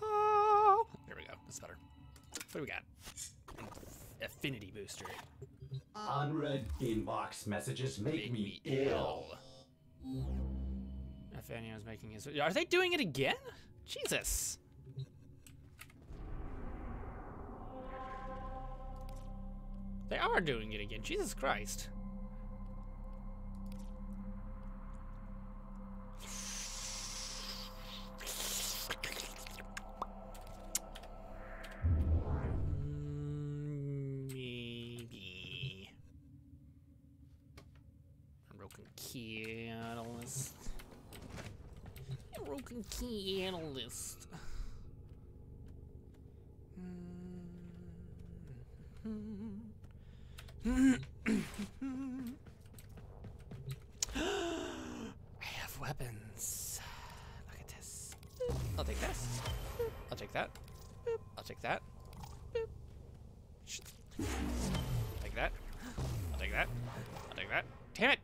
Oh, there we go. That's better. What do we got? Affinity booster. Unread inbox messages make me ill. Nathaniel is making his. Are they doing it again? Jesus. They are doing it again. Jesus Christ. Maybe. Broken catalyst. Broken catalyst. I have weapons. Look at this. I'll take this. I'll take that. I'll take that. Take that. I'll take that. I'll take that. Damn it!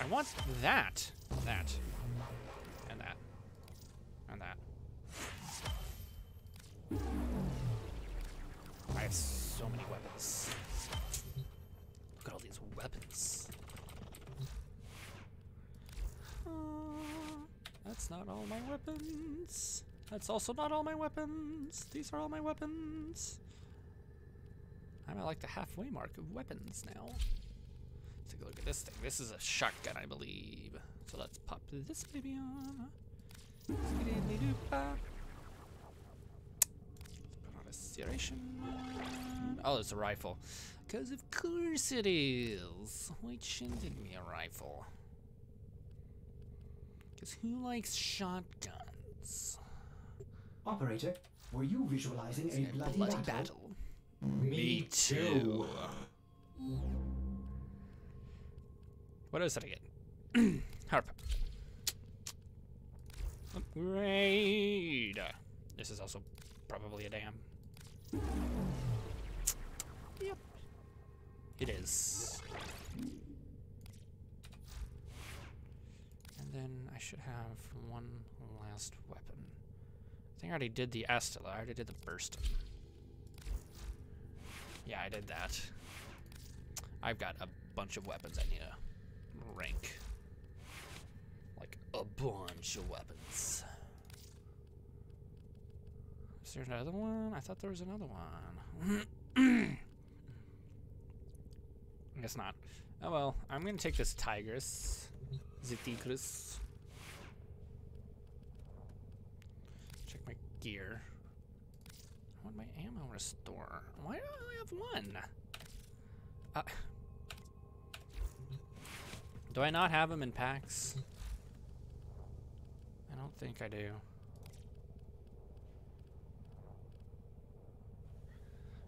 I want that. That. And that. And that. I have so many weapons. Look at all these weapons. That's not all my weapons. That's also not all my weapons. These are all my weapons. I'm at like the halfway mark of weapons now. Let's take a look at this thing. This is a shotgun, I believe. So let's pop this baby on. Let's put on a serration. Oh, it's a rifle. Because of course it is. Why shouldn't it be a rifle? Because who likes shotguns? Operator, were you visualizing a bloody battle? Me too. What is it again? Harp. Upgrade. This is also probably a dam. Yep. It is. And then I should have one last weapon. I think I already did the Astilla. I already did the Burston. Yeah, I did that. I've got a bunch of weapons I need to rank. Like a bunch of weapons. Is there another one? I thought there was another one. I guess not. Oh well, I'm gonna take this Tigress. The Tigris. Check my gear. I want my ammo restore. Why do I only have one? Do I not have them in packs? I don't think I do.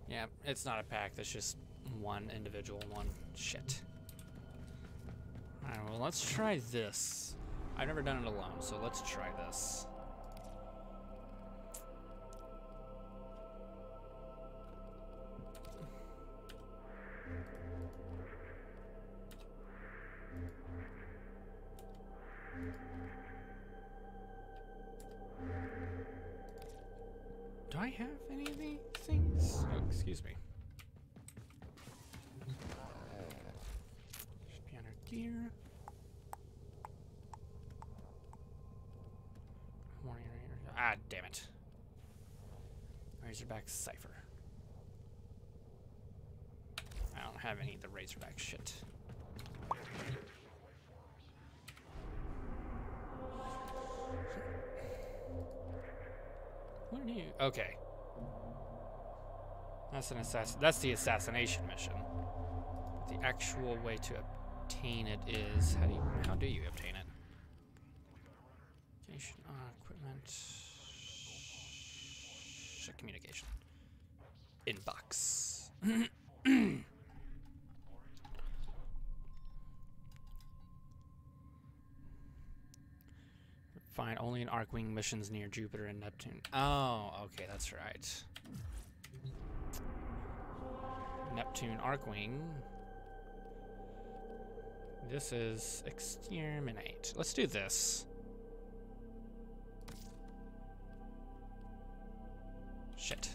Yeah, it's not a pack. That's just one individual one. Shit. Alright, well, let's try this. I've never done it alone, so let's try this. Do I have any of these things? Oh, excuse me. Should be under gear. Ah, damn it. Razorback Cipher. I don't have any of the Razorback shit. What are you? Okay. That's an That's the assassination mission. But the actual way to obtain it is how do you obtain it? Communication, equipment, communication, inbox. Find only in Arcwing missions near Jupiter and Neptune. Oh, okay, that's right. Neptune Arcwing. This is exterminate. Let's do this. shit.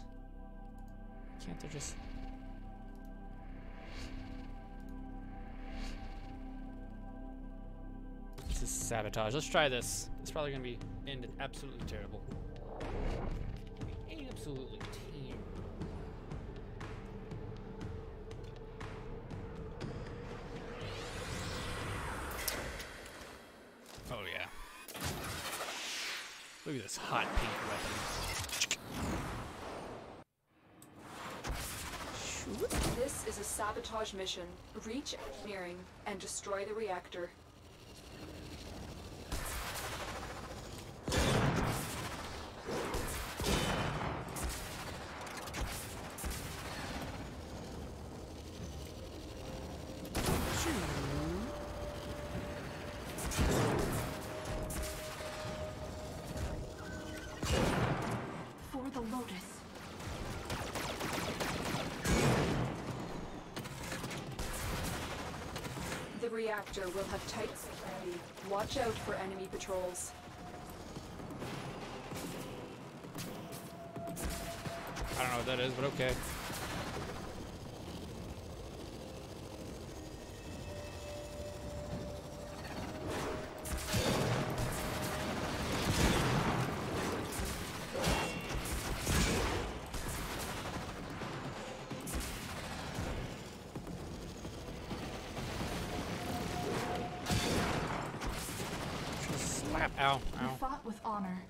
Can't there just... This is sabotage. Let's try this. It's probably gonna be end absolutely terrible. Absolutely terrible. Oh yeah. Look at this hot pink weapon. This is a sabotage mission. Reach engineering and destroy the reactor. For the Lotus. The reactor will have tight security. Watch out for enemy patrols. I don't know what that is, but okay. Slap. Ow, You ow. fought with honor.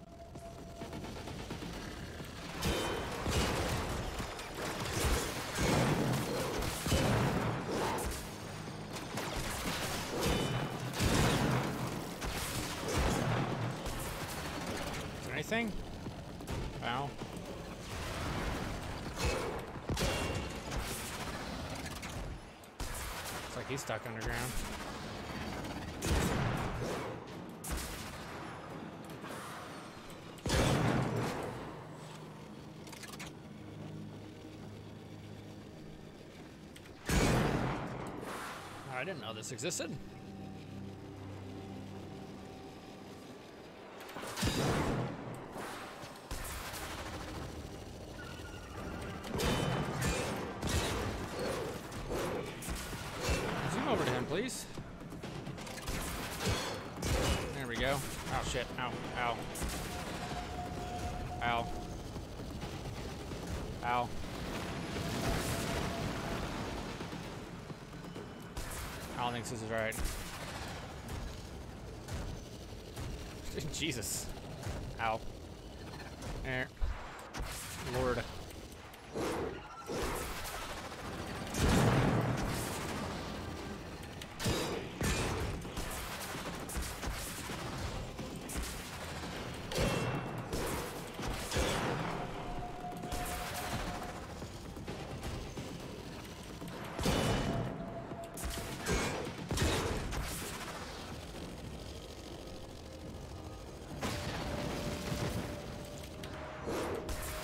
Is there anything? Ow. Looks like he's stuck underground. I didn't know this existed. Zoom over to him, please. There we go. Oh shit. Ow. Ow. Ow. Ow. I don't think this is right. Jesus. Ow. There. Lord.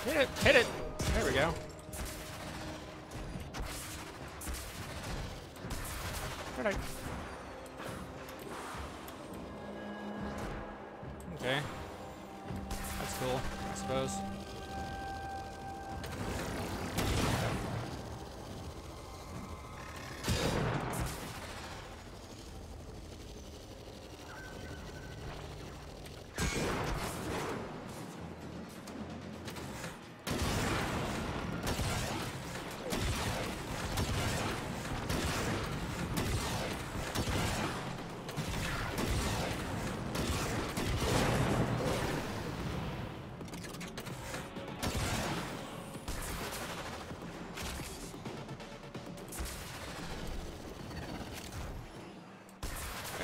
Hit it! Hit it! There we go. Alright. Okay. That's cool, I suppose.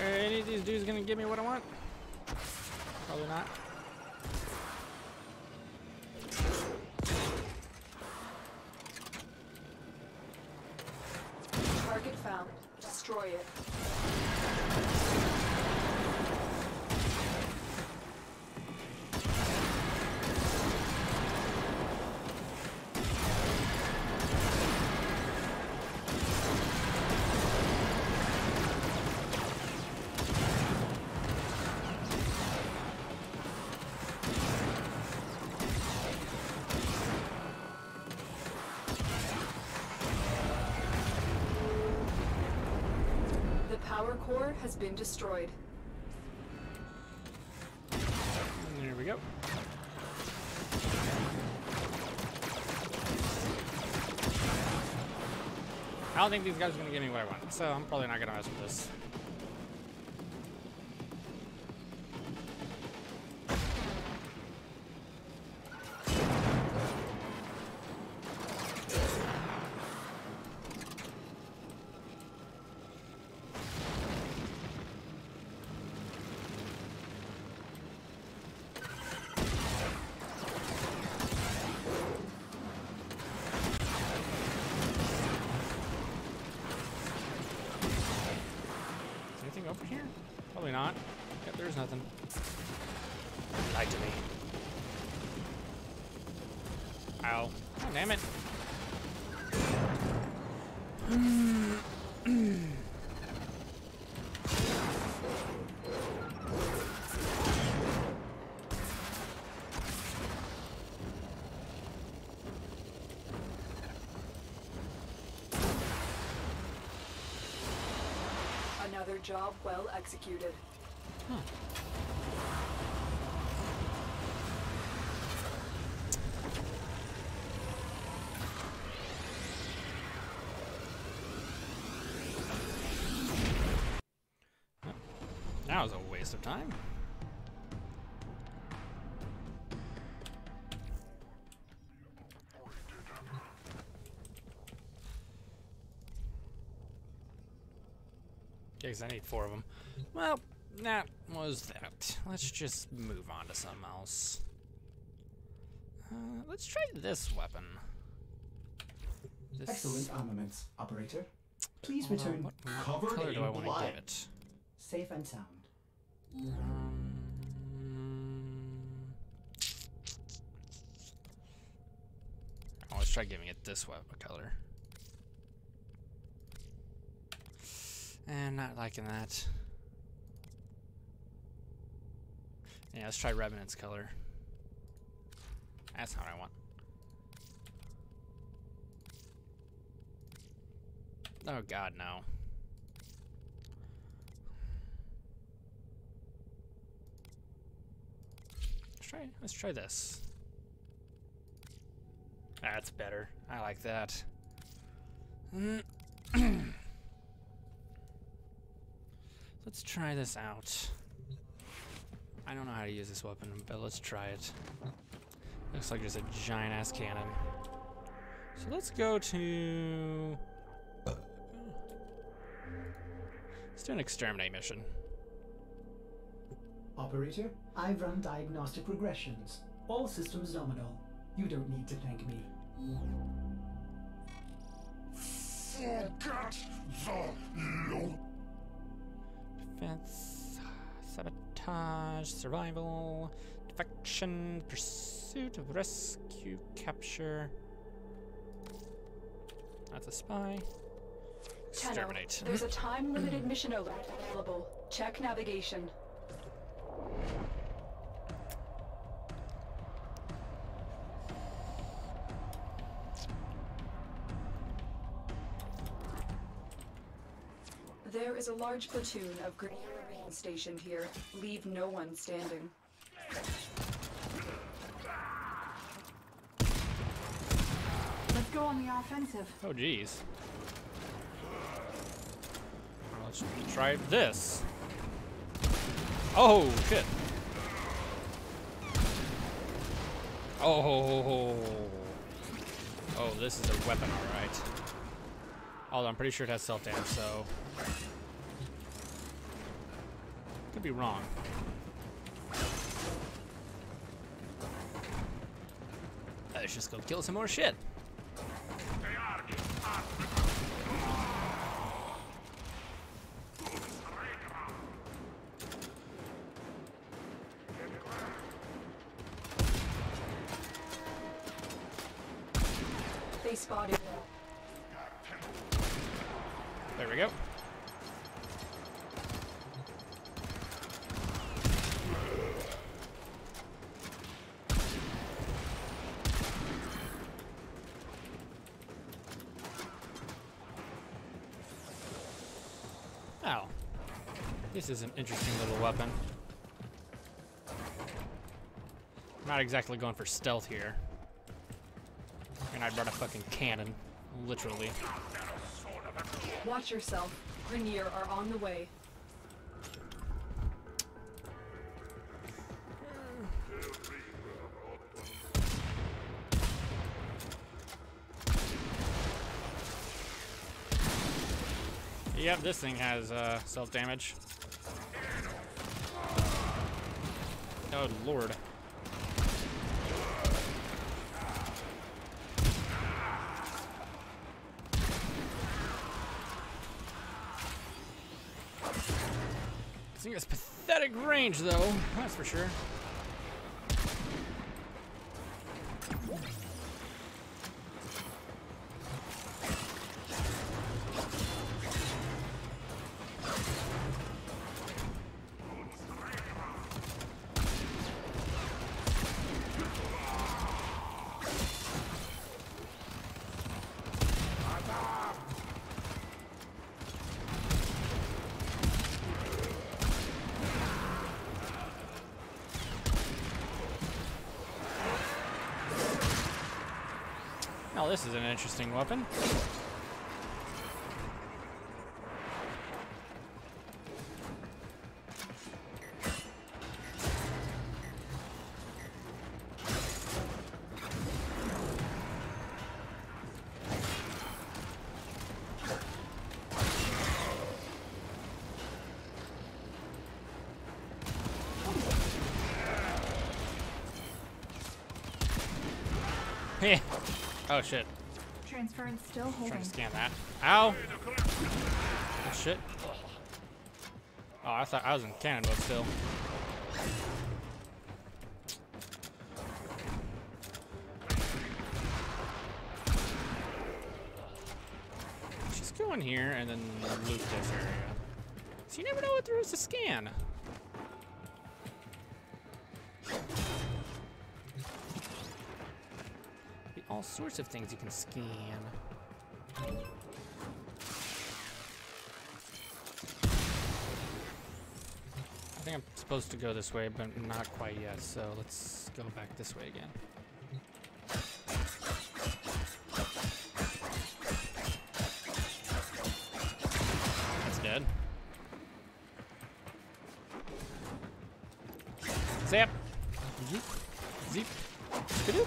Any of these dudes gonna give me what I want? Probably not. Target found. Destroy it. power core has been destroyed. There we go. I don't think these guys are gonna give me what I want, so I'm probably not gonna mess with this. Over here? Probably not. Yep, there's nothing. Lied to me. Ow. Oh, damn it. Another job well executed. Huh. That was a waste of time. Because I need 4 of them. Well, that was that. Let's just move on to something else. Let's try this weapon. This Excellent armaments, operator. Please Hold on, return what covered color do I in want to blood. give it? Safe and sound. Let's try giving it this weapon color. And not liking that. Yeah, let's try Revenant's color. That's not what I want. Oh god, no. Let's try this. That's better. I like that. Let's try this out. I don't know how to use this weapon, but let's try it. Looks like there's a giant ass cannon. So let's go to... Let's do an exterminate mission. Operator, I've run diagnostic regressions. All systems nominal. You don't need to thank me. Forget the load. Defense, sabotage, survival, defection, pursuit of rescue, capture. That's a spy. Exterminate. Tenno, there's a time-limited mission alert available. Check navigation. There is a large platoon of Grenadiers stationed here. Leave no one standing. Let's go on the offensive. Oh, geez. Let's try this. Oh, shit. Oh. Oh, this is a weapon, alright. Although I'm pretty sure it has self-damage, so... Could be wrong. Let's just go kill some more shit. They spotted. There we go. Oh, This is an interesting little weapon. I'm not exactly going for stealth here. And I brought a fucking cannon, literally. Watch yourself. Grenier are on the way. Yep, this thing has self-damage. Oh, Lord. This thing has pathetic range, though. That's for sure. Oh, this is an interesting weapon. Heh. Oh shit. Transference still Trying holding. to scan that. Ow! Oh shit. Oh, I thought I was in cannon mode still. Just go in here and then loot this area. So you never know what there is to scan. All sorts of things you can scan. I think I'm supposed to go this way, but not quite yet, so let's go back this way again. That's dead. Zap! Zoop! Zeep! Skadoop!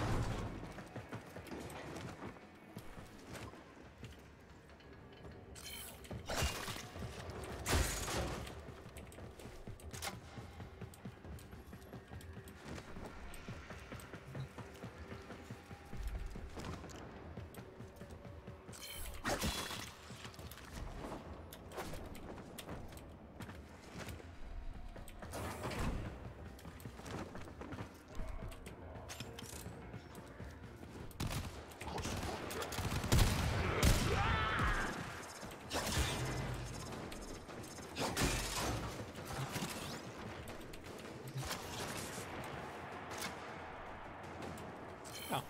Oh,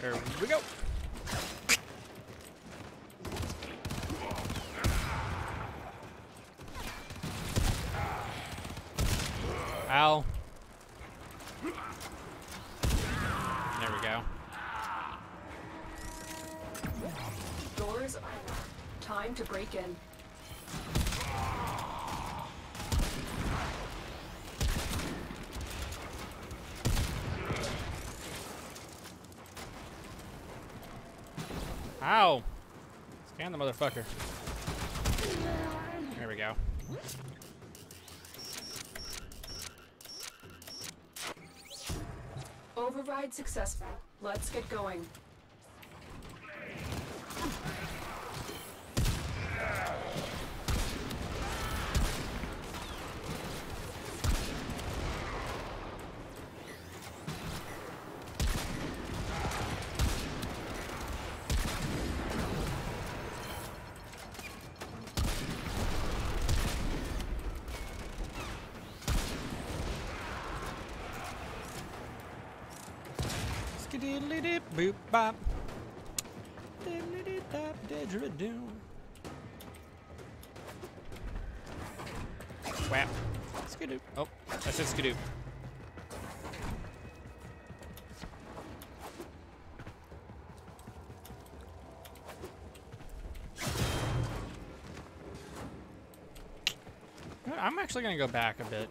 there we go. Ow. There we go. Doors are time to break in. Ow! Scan the motherfucker. There we go. Override successful. Let's get going. Diddly dip boop bop. Diddly dop didgeridoo. Whap. Skidoo. Oh, that's it, skidoo. I'm actually gonna go back a bit.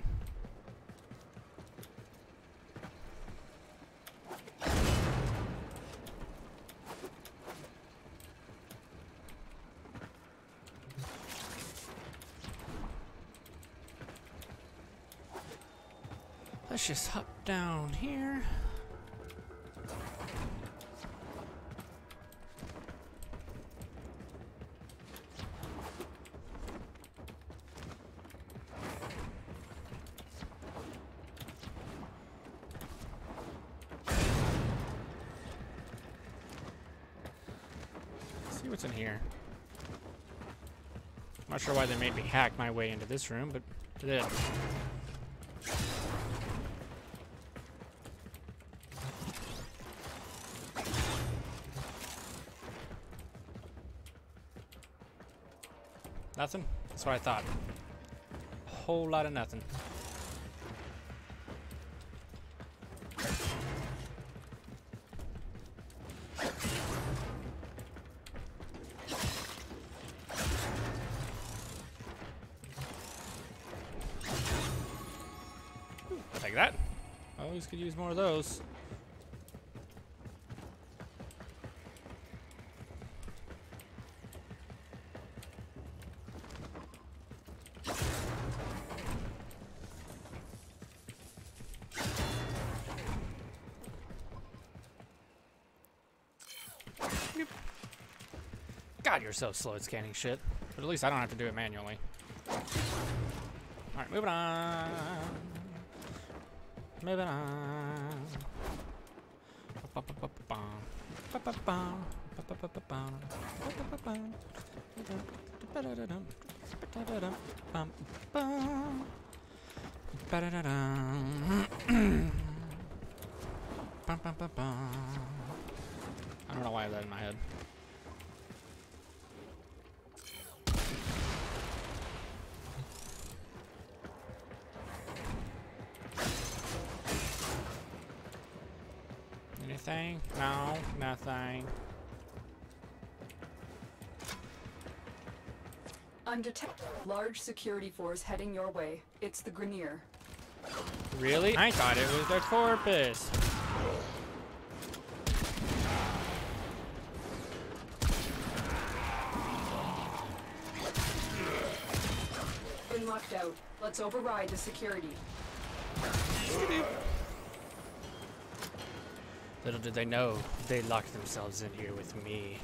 Let's just hop down here. See what's in here. I'm not sure why they made me hack my way into this room, but it did. Nothing? That's what I thought. A whole lot of nothing. Take that. Always could use more of those. God, you're so slow at scanning shit. But at least I don't have to do it manually. Alright, moving on. Moving on. I don't know why I have that in my head. Anything? No, nothing. Undetected. Large security force heading your way. It's the Grenier. Really? I thought it was the Corpus. Been locked out. Let's override the security. Little did they know, they locked themselves in here with me.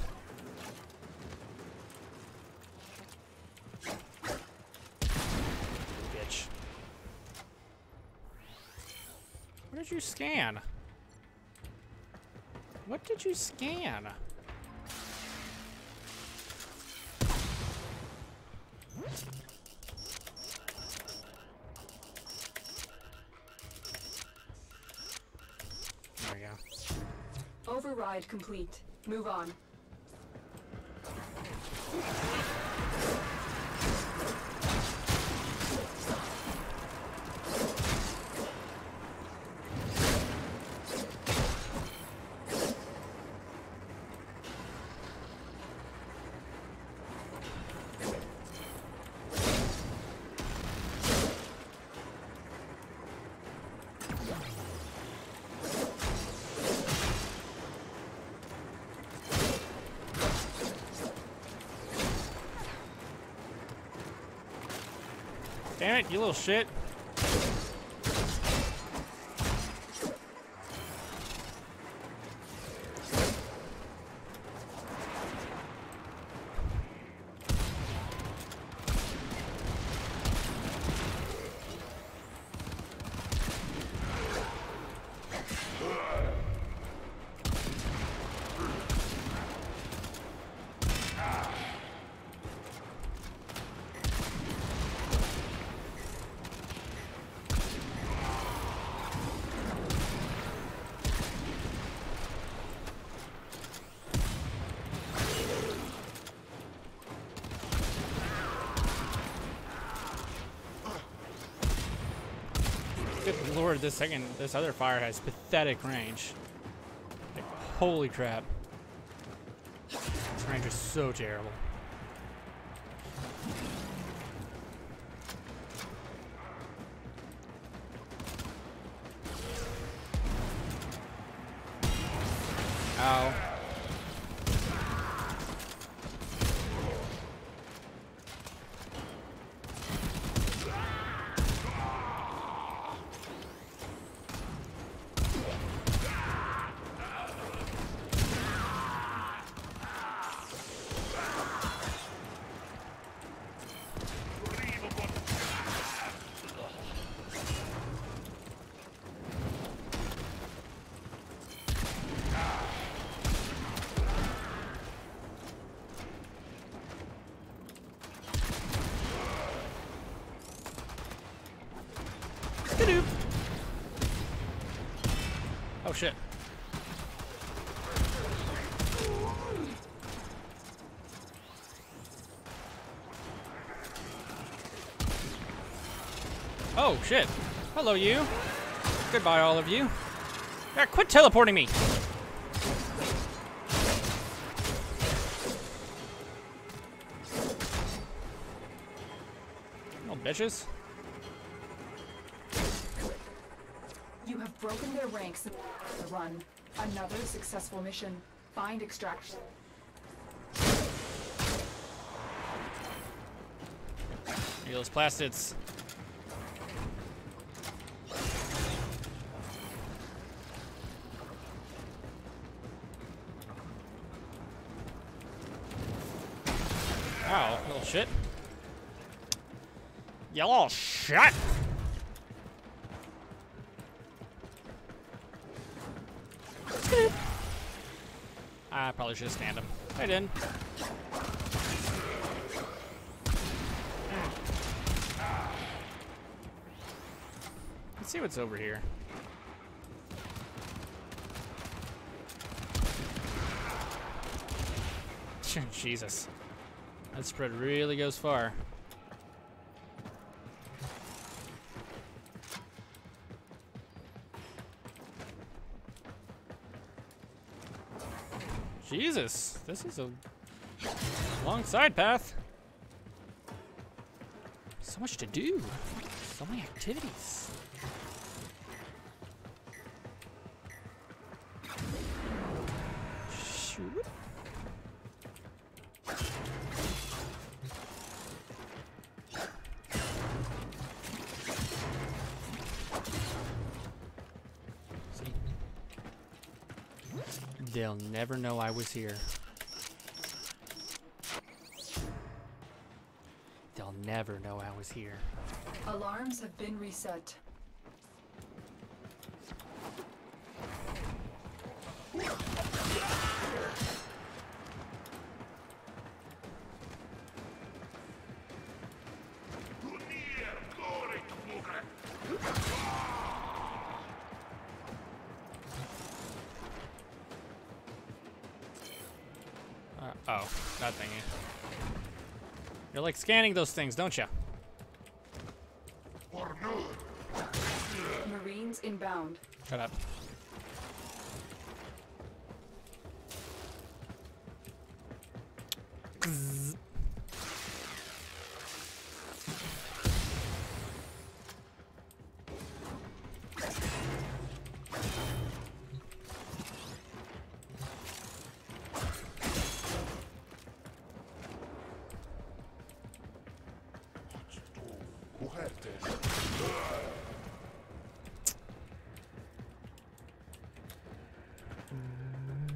Bitch. What did you scan? What did you scan? There we go. Override complete. Move on. Damn it, you little shit. sword, this other fire has pathetic range. Like, holy crap. This range is so terrible. Ow. Oh shit. Oh shit. Hello you. Goodbye all of you. Yeah, quit teleporting me. Oh bitches. You have broken their ranks in the run. Another successful mission. Find extraction. Hey, those plastids. Ow, little shit. You little shit! I probably should have stand him. I didn't. Let's see what's over here. Jesus. That spread really goes far. Jesus, this is a long side path. So much to do. So many activities. Shoot. They'll never know I was here. They'll never know I was here. Alarms have been reset. Oh, that thingy. You're like scanning those things, don't you? Marines inbound. Shut up.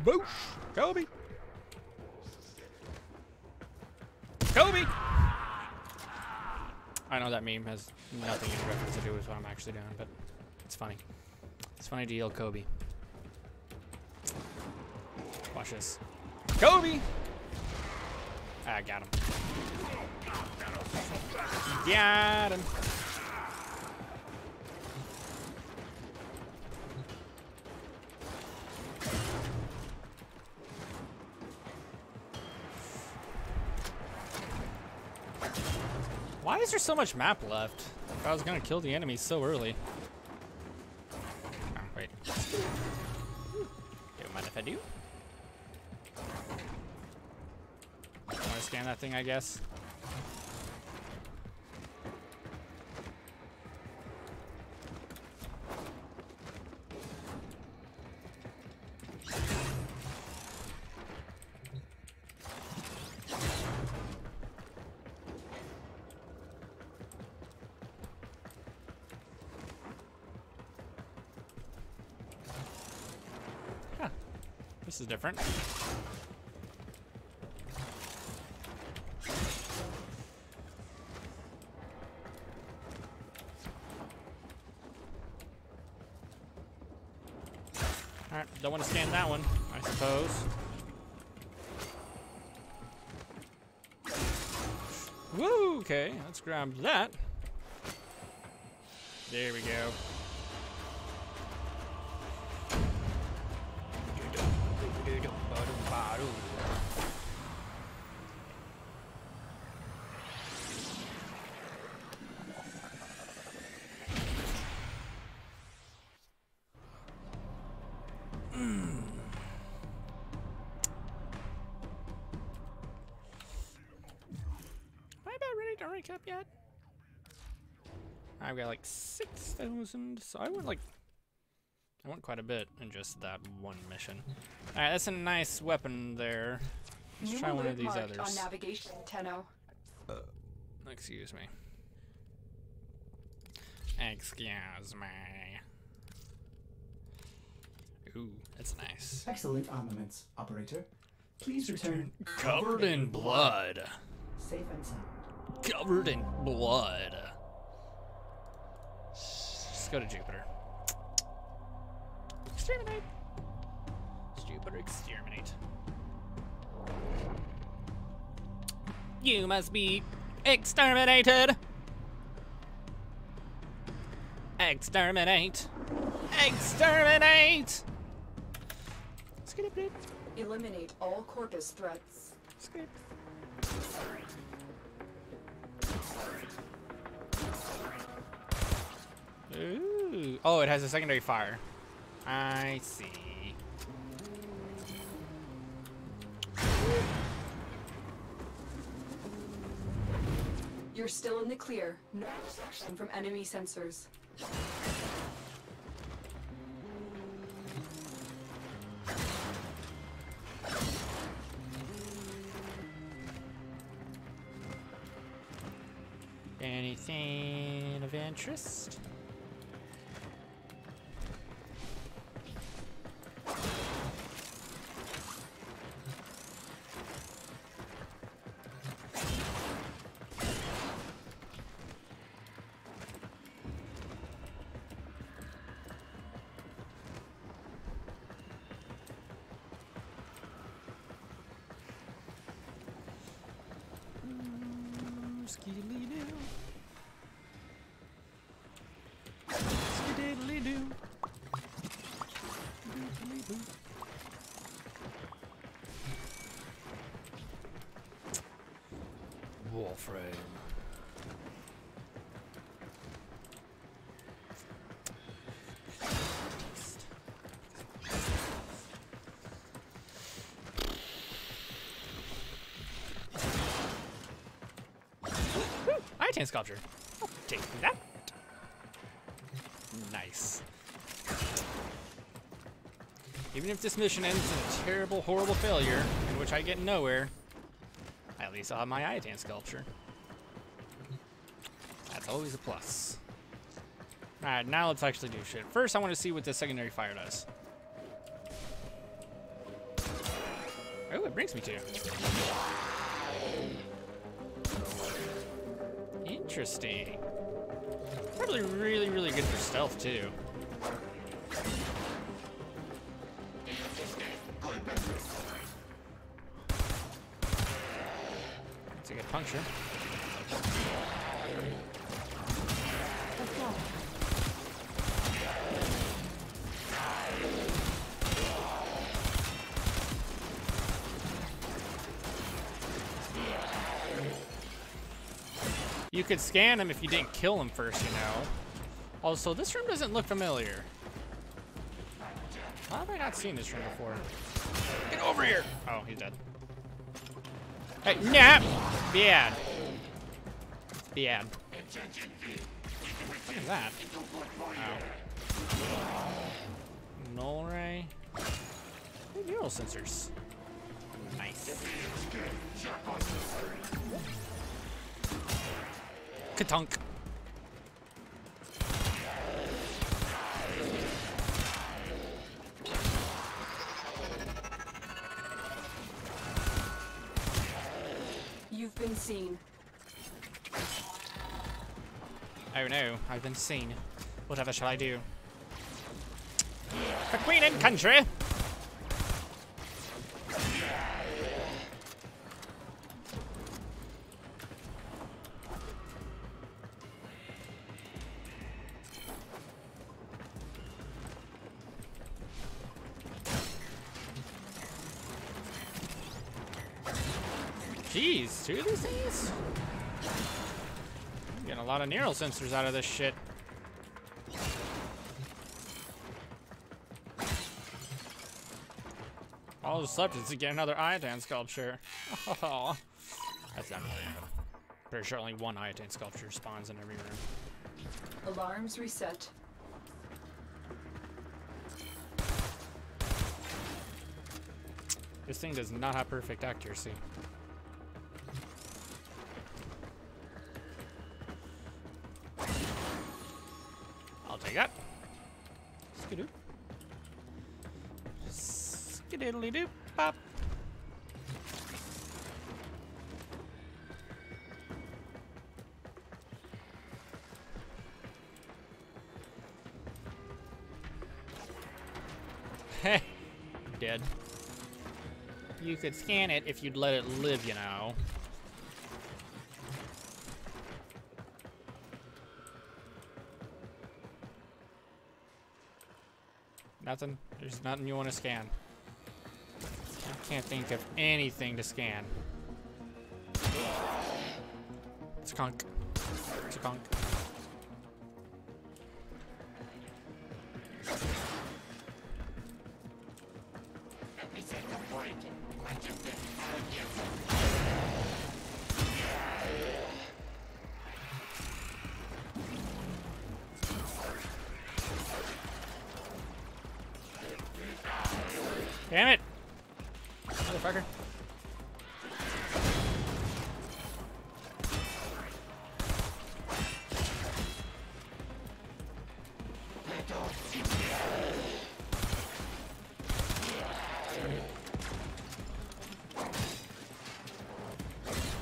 Boosh! Kobe! Kobe! I know that meme has nothing in reference to do with what I'm actually doing, but it's funny. It's funny to yell Kobe. Watch this. Kobe! I got him. Got him. Why is there so much map left? If I was gonna kill the enemies so early. do. I want to scan that thing, I guess. Huh. This is different. Alright, don't want to scan that one, I suppose. Woo! Okay, let's grab that. There we go. Rank up yet? I've got like 6,000, so I want quite a bit in just that one mission. All right, that's a nice weapon there. Let's try one of these others. On navigation, Tenno. Excuse me. Excuse me. Ooh, that's nice. Excellent armaments, operator. Please return Covered in blood. safe and sound. Covered in blood. Just go to Jupiter. Exterminate. Jupiter, exterminate. You must be exterminated. Exterminate. Exterminate. Skip. Eliminate all Corpus threats. Skip. Ooh. Oh, it has a secondary fire. I see. You're still in the clear. No protection from enemy sensors. Anything of interest? Skidly-doo. Skididdly-doo. Doodly-doo. Warframe. I-10 sculpture. I'll take that. Nice. Even if this mission ends in a terrible, horrible failure, in which I get nowhere, at least I'll have my I-10 sculpture. That's always a plus. Alright, now let's actually do shit. First, I want to see what this secondary fire does. Oh, it brings me to. Interesting. Probably really, really good for stealth, too. It's a good puncture. You could scan him if you didn't kill him first, you know. Also, this room doesn't look familiar. How have I not seen this room before? Get over here! Oh, he's dead. Hey, nah! Bad. Bad. What is that? Oh. Null ray. Neural sensors. Nice. Katunk. You've been seen. Oh no, I've been seen. Whatever shall I do? For Queen and Country! Jeez, 2 of these things? I'm getting a lot of neural sensors out of this shit. All that's left is to get another Iodine sculpture. Oh, that's not really good. Pretty sure only one Iodine sculpture spawns in every room. Alarms reset. This thing does not have perfect accuracy. I'll take that. Skidoo. Skididdly doop pop. Heh. Dead. You could scan it if you'd let it live, you know. Nothing? There's nothing you want to scan. I can't think of anything to scan. It's a conch. It's a conch. Damn it! Motherfucker.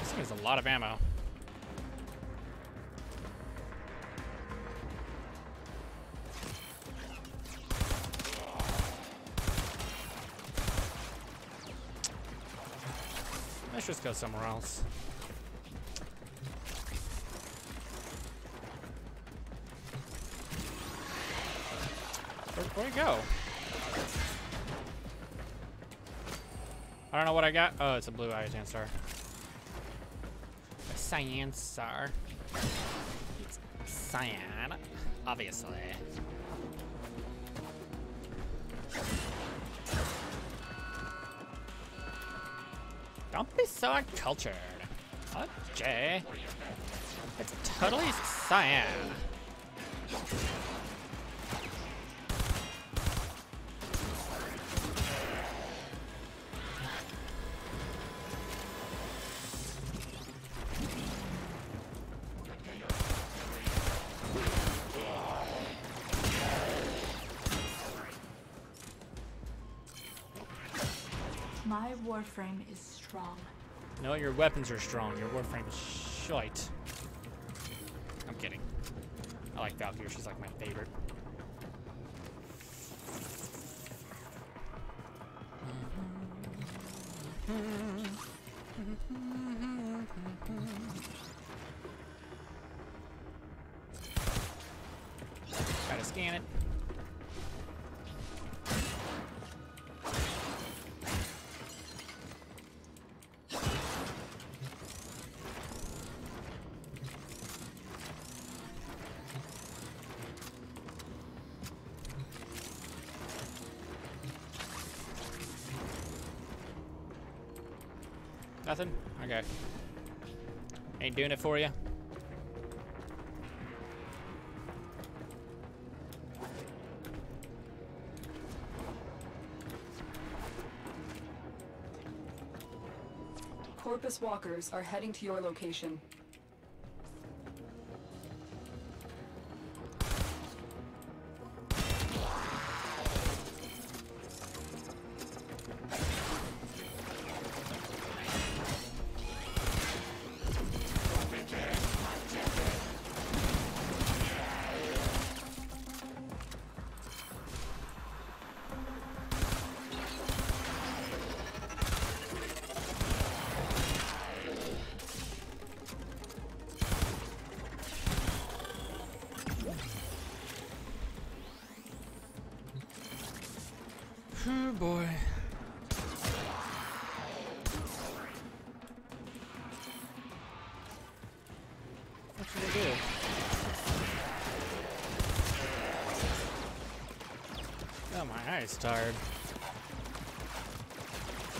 This thing has a lot of ammo. Let's just go somewhere else. Where'd it go? I don't know what I got. Oh, it's a blue Iodine star. A cyan star. It's cyan, obviously. Don't be so uncultured. Oh, Jay. It's totally cyan. My warframe is strong. No, your weapons are strong. Your warframe is shite. I'm kidding. I like Valkyrie. She's like my favorite. Gotta scan it. Nothing? Okay. Ain't doing it for you? Corpus walkers are heading to your location. Oh boy. What should we do? Oh, my eye's tired.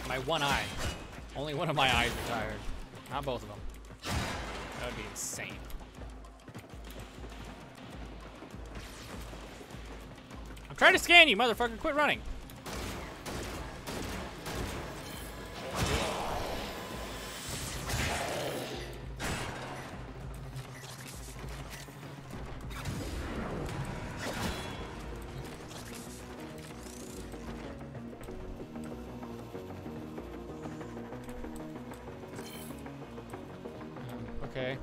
My one eye. Only one of my eyes are tired. Not both of them. That would be insane. I'm trying to scan you, motherfucker. Quit running. Okay.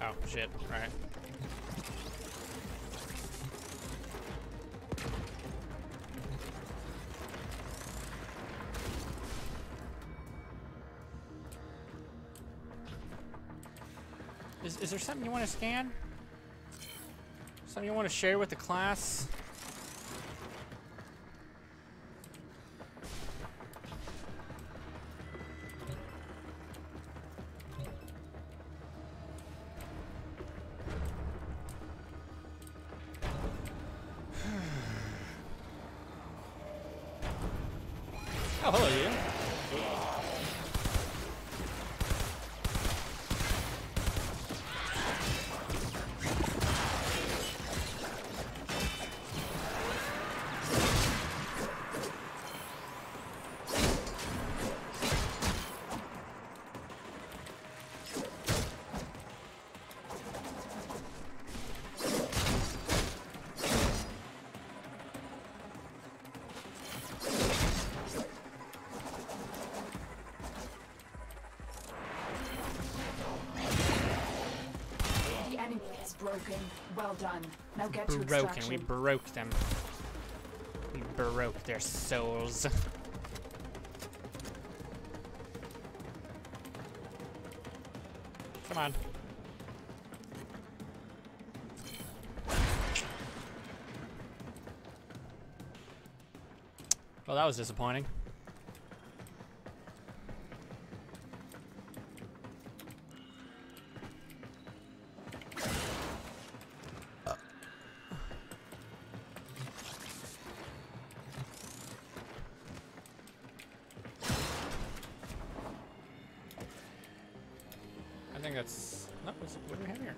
Oh, shit. Alright. Is there something you want to scan? Something you want to share with the class? Oh, hello, you. Broken. Well done. Now get to Broken. extraction. We broke them. We broke their souls. Come on. Well, that was disappointing. I think that's... No, what do we have here?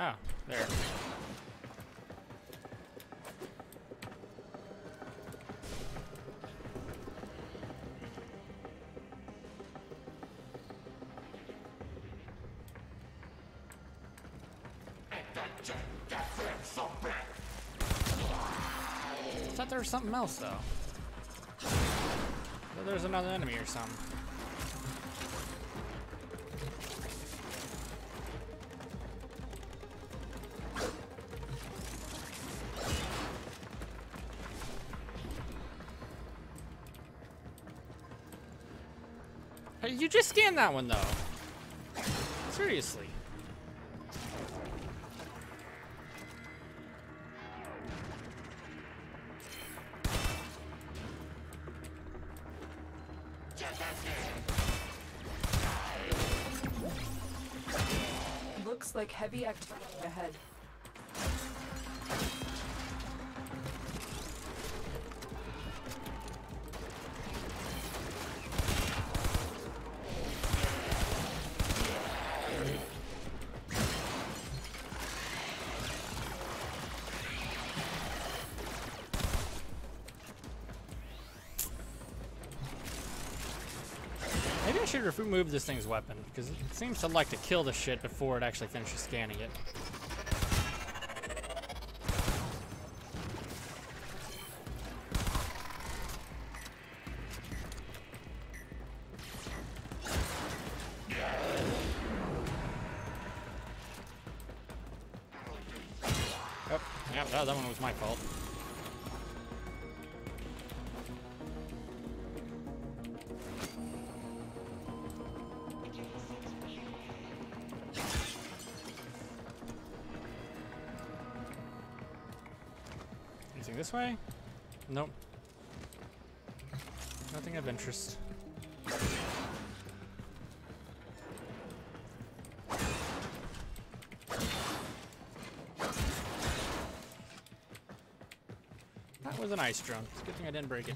Oh, there. I thought there was something else though. I thought there was another enemy or something. Hey, you just scanned that one though. Seriously. Looks like heavy activity ahead. Maybe I should remove this thing's weapon, because it seems to like to kill the shit before it actually finishes scanning it. Oh, yeah, that one was my fault. Anything this way? Nope. Nothing of interest. That was an ice drum. It's a good thing I didn't break it.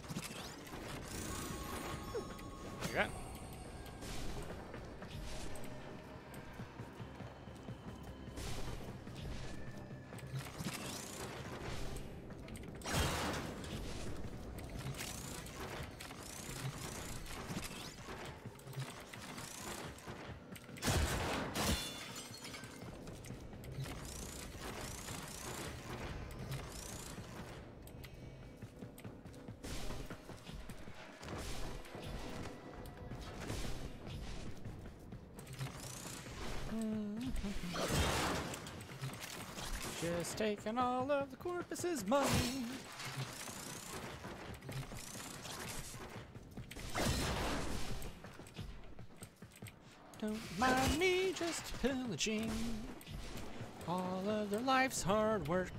You got? Just taking all of the corpus's money. Don't mind me just pillaging all of their life's hard work.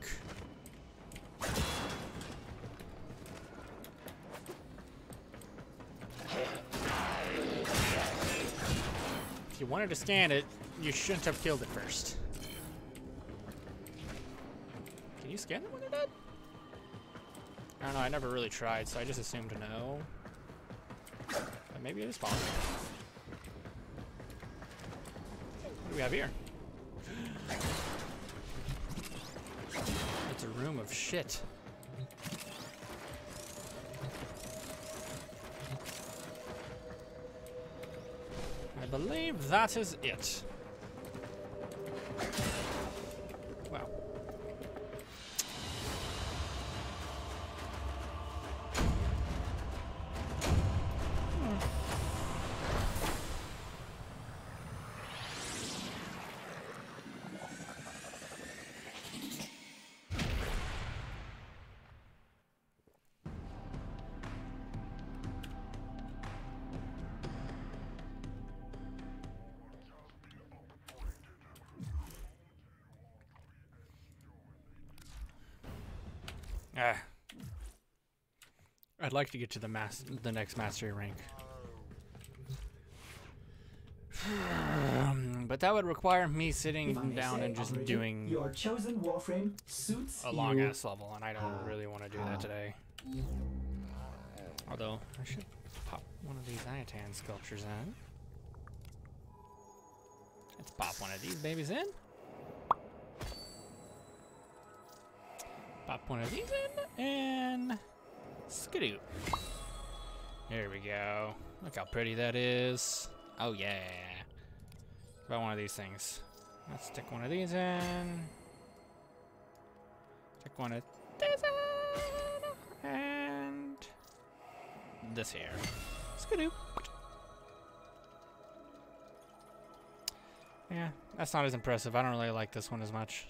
If you wanted to scan it, you shouldn't have killed it first. Can you scan them when they're dead? I don't know, I never really tried, so I just assumed no. But maybe it is possible. What do we have here? It's a room of shit. I believe that is it. Wow. I'd like to get to the next mastery rank. But that would require me sitting down and just doing your chosen warframe suits a long ass level, and I don't really want to do that today. Although I should pop one of these Iatan sculptures in. Let's pop one of these babies in. Pop one of these in and skidoo. There we go. Look how pretty that is. Oh yeah. About one of these things. Let's stick one of these in. Pick one of this and this here. Skidoo. Yeah, that's not as impressive. I don't really like this one as much.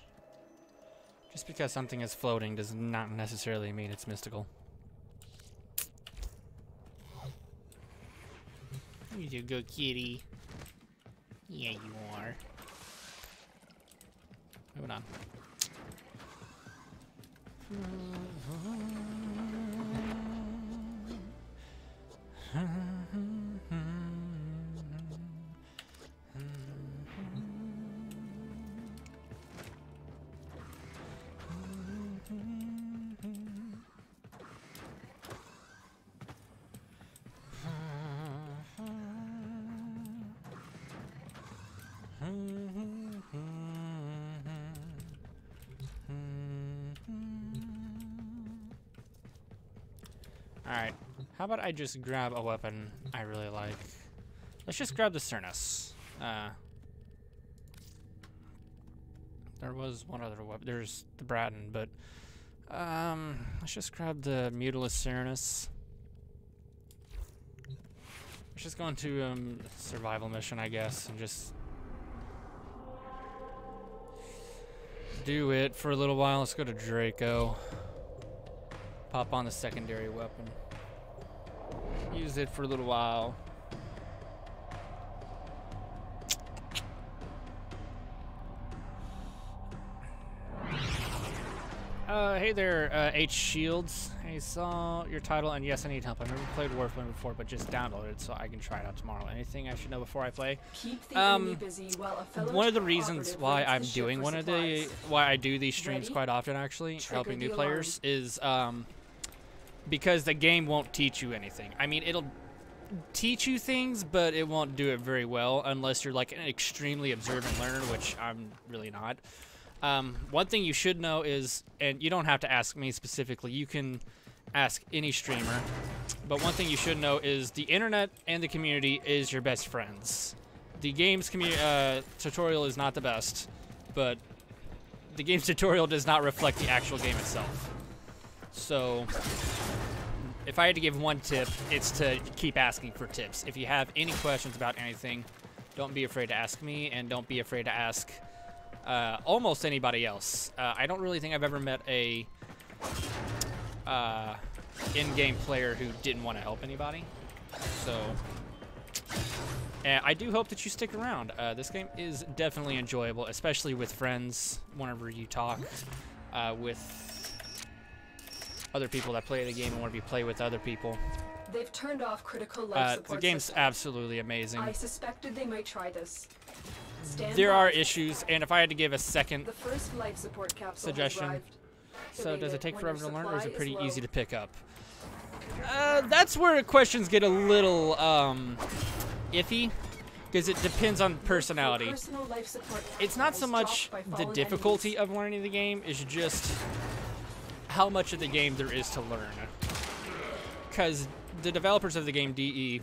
Just because something is floating does not necessarily mean it's mystical. You're a good kitty. Yeah, you are. Moving on. Alright, how about I just grab a weapon I really like? Let's just grab the Cernus. There was one other weapon. There's the Bratton, but let's just grab the Mutilus Cernus. Let's just go into survival mission, I guess, and just do it for a little while. Let's go to Draco. Pop on the secondary weapon. Use it for a little while. Hey there, H Shields. I saw your title and yes, I need help. I've never played Warframe before, but just downloaded so I can try it out tomorrow. Anything I should know before I play? Keep the enemy busy while a fellow one of the reasons why operative I'm raids the doing ship one for of the supplies. why I do these streams Ready? quite often, actually, Trigger helping new the players, is because the game won't teach you anything. I mean, it'll teach you things, but it won't do it very well unless you're like an extremely observant learner, which I'm really not. One thing you should know is, and you don't have to ask me specifically, you can ask any streamer, but one thing you should know is the internet and the community is your best friends. The game's tutorial is not the best, but the game's tutorial does not reflect the actual game itself. So if I had to give one tip, it's to keep asking for tips. If you have any questions about anything, don't be afraid to ask me, and don't be afraid to ask almost anybody else. I don't really think I've ever met a in-game player who didn't want to help anybody. So, I do hope that you stick around. This game is definitely enjoyable, especially with friends, whenever you talk with other people that play the game and whenever you play with other people. They've turned off critical life support The game's system. absolutely amazing. I suspected they might try this. Stand There by. are issues, and if I had to give a second The first life support capsule suggestion. has arrived. So Evade does it take when forever your to learn, or is it supply pretty low. easy to pick up? That's where questions get a little iffy, because it depends on personality. Personal life support It's not so was much dropped by the fallen difficulty enemies. of learning the game, it's just how much of the game there is to learn. Because the developers of the game, DE,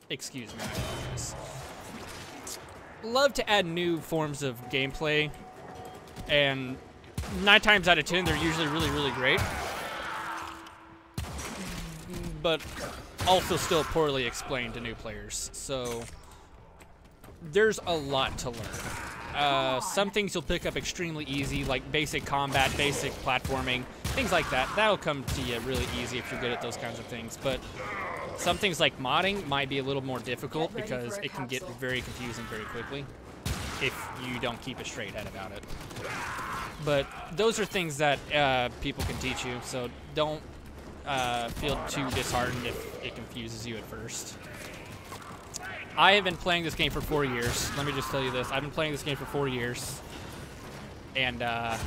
excuse me, love to add new forms of gameplay, and 9 times out of 10 they're usually really, really great, but also still poorly explained to new players. So there's a lot to learn. Some things you'll pick up extremely easy, like basic combat, basic platforming, things like that. That'll come to you really easy if you're good at those kinds of things. But some things like modding might be a little more difficult Get ready because for a it can get capsule. very confusing very quickly if you don't keep a straight head about it. But those are things that people can teach you, so don't feel too disheartened if it confuses you at first. I have been playing this game for 4 years. Let me just tell you this. I've been playing this game for 4 years. And I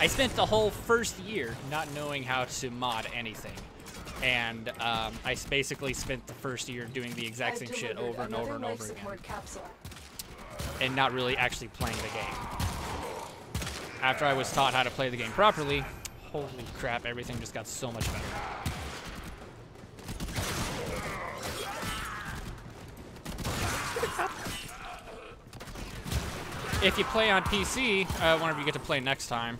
spent the whole first year not knowing how to mod anything. And I basically spent the first year doing the exact same shit over and over and over again. And not really actually playing the game. After I was taught how to play the game properly, holy crap, everything just got so much better. If you play on PC, whenever you get to play next time,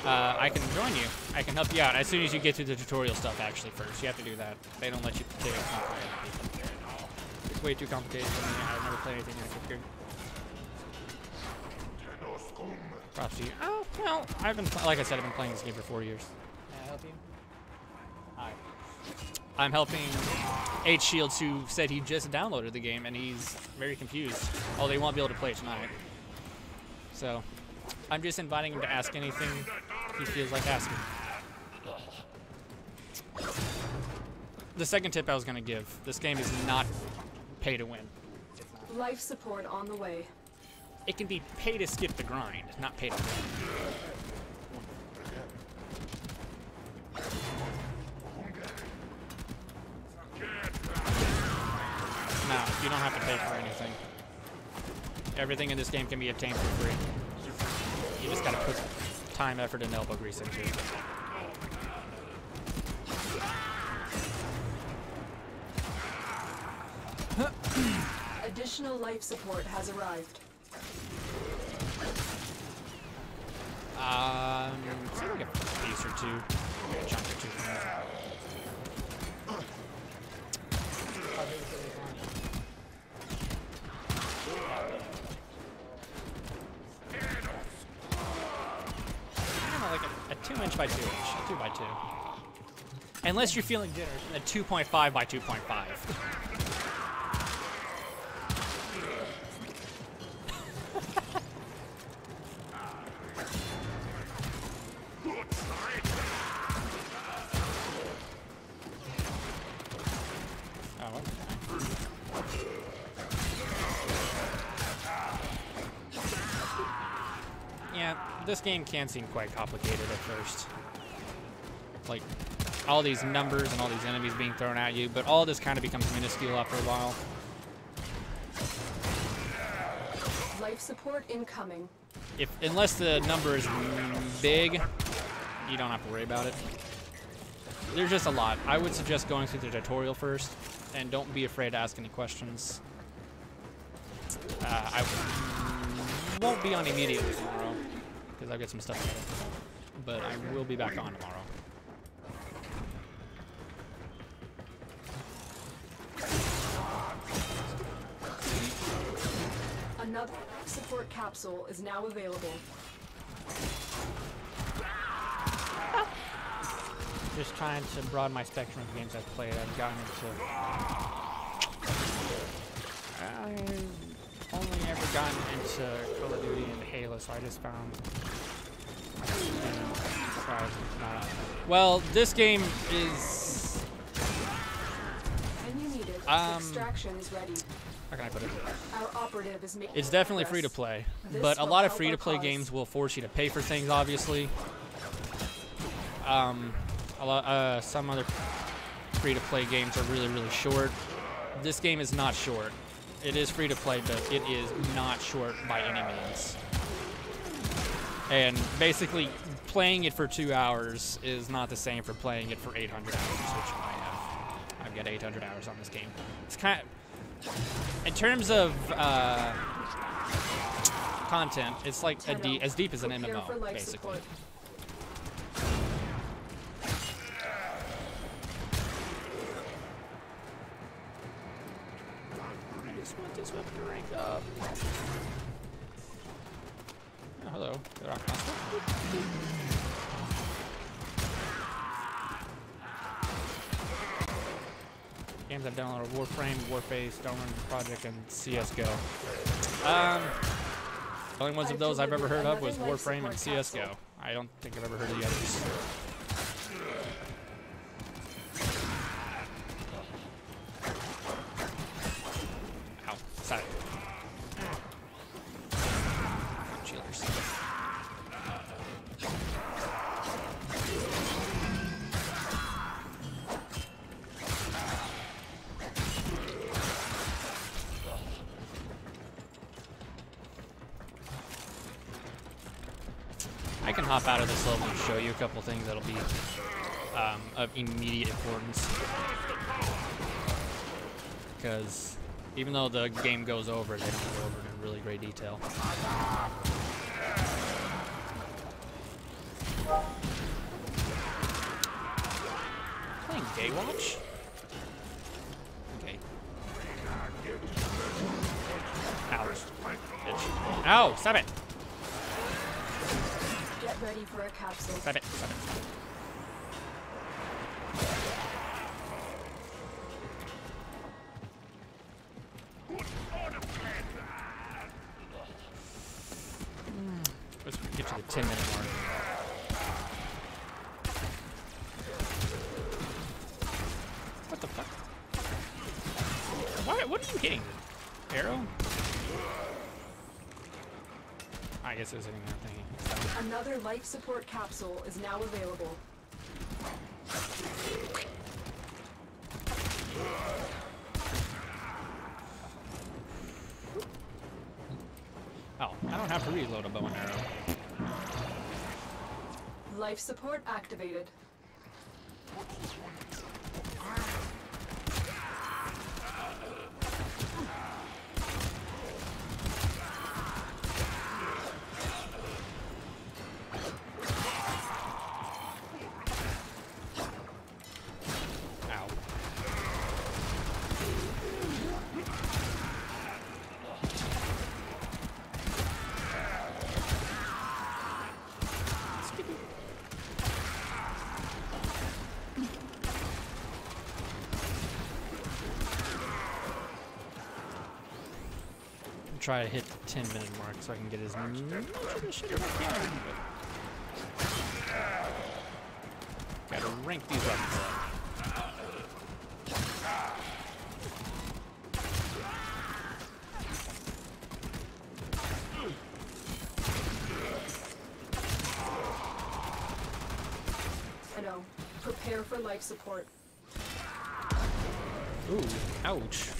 I can join you. I can help you out as soon as you get through the tutorial stuff. Actually, first you have to do that. They don't let you take it complicated. It's way too complicated for me. I've never played anything like it. Props to you. Oh well, I've been like I said, I've been playing this game for 4 years. Can I help you? Hi. I'm helping H Shields, who said he just downloaded the game and he's very confused. Oh, they won't be able to play it tonight. So, I'm just inviting him to ask anything he feels like asking. The second tip I was going to give, this game is not pay to win. Life support on the way. It can be pay to skip the grind, not pay to win. No, you don't have to pay for anything. Everything in this game can be obtained for free. You just gotta put time, effort, and elbow grease into it. Additional life support has arrived. Say like a piece or two. Maybe a chunk or two. Like a 2" by 2". A 2 by 2. Unless you're feeling generous, a 2.5 by 2.5. Yeah, this game can seem quite complicated at first. Like, all these numbers and all these enemies being thrown at you, but all this kind of becomes minuscule after a while. Life support incoming. Unless the number is big, you don't have to worry about it. There's just a lot. I would suggest going through the tutorial first, and don't be afraid to ask any questions. I won't be on immediately tomorrow, because I've got some stuff to do. But I will be back on tomorrow. Another support capsule is now available. Just trying to broaden my spectrum of games I've played. I've gotten into... I've only ever gotten into Call of Duty and Halo, so I just found... Well, this game is... When you need it, extraction is ready. How can I put it? Our operative is making It's definitely free to progress. play, but a will lot of help free to our play cause. games will force you to pay for things, obviously. Some other free to play games are really, really short. This game is not short. It is free to play, but it is not short by any means. And basically, playing it for 2 hours is not the same for playing it for 800 hours, which I have. I've got 800 hours on this game. It's kind of, in terms of content, it's like as deep as an Prepare for MMO, life basically. support. I just want this weapon to rank up. Oh, hello. Good rock monster. Games I've downloaded: Warframe, Warface, Dawnrun Project, and CS:GO. The only ones of those I've ever heard of was Warframe and CS:GO. I don't think I've ever heard of the others. Ow, sorry. Chillers. I can hop out of this level and show you a couple things that'll be of immediate importance. Because even though the game goes over, they don't go over it in really great detail. playing Gaywatch? Okay. Ow. Bitch. Ow! Stop it! Get ready for a capsule. Stop it. Stop it. Let's get to the 10-minute mark. What the fuck? What are you hitting? Arrow? I guess it was hitting that thing. Another life support capsule is now available. Oh, I don't have to reload a bow and arrow. Life support activated. Ow. Try to hit the 10-minute mark so I can get as much of this shit as I can. Gotta rank these up. I know. Prepare for life support. Ooh, ouch.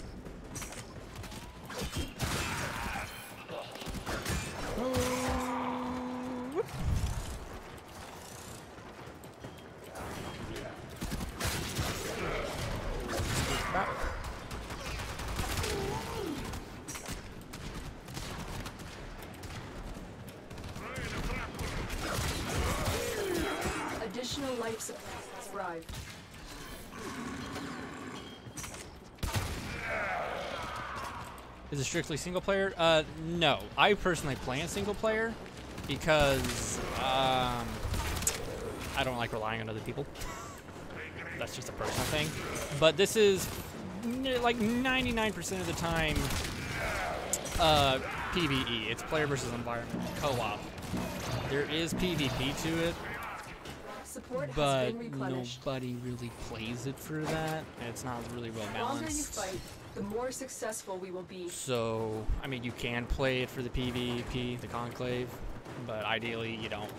Additional life support has arrived. Is it strictly single player? No. I personally play in single player because I don't like relying on other people. That's just a personal thing. But this is like 99% of the time PvE. It's player versus environment co-op. There is PvP to it, Support has but been replenished. nobody really plays it for that. And it's not really well The longer you balanced. fight, the more successful we will be. So, I mean, you can play it for the PvP, the Conclave, but ideally you don't.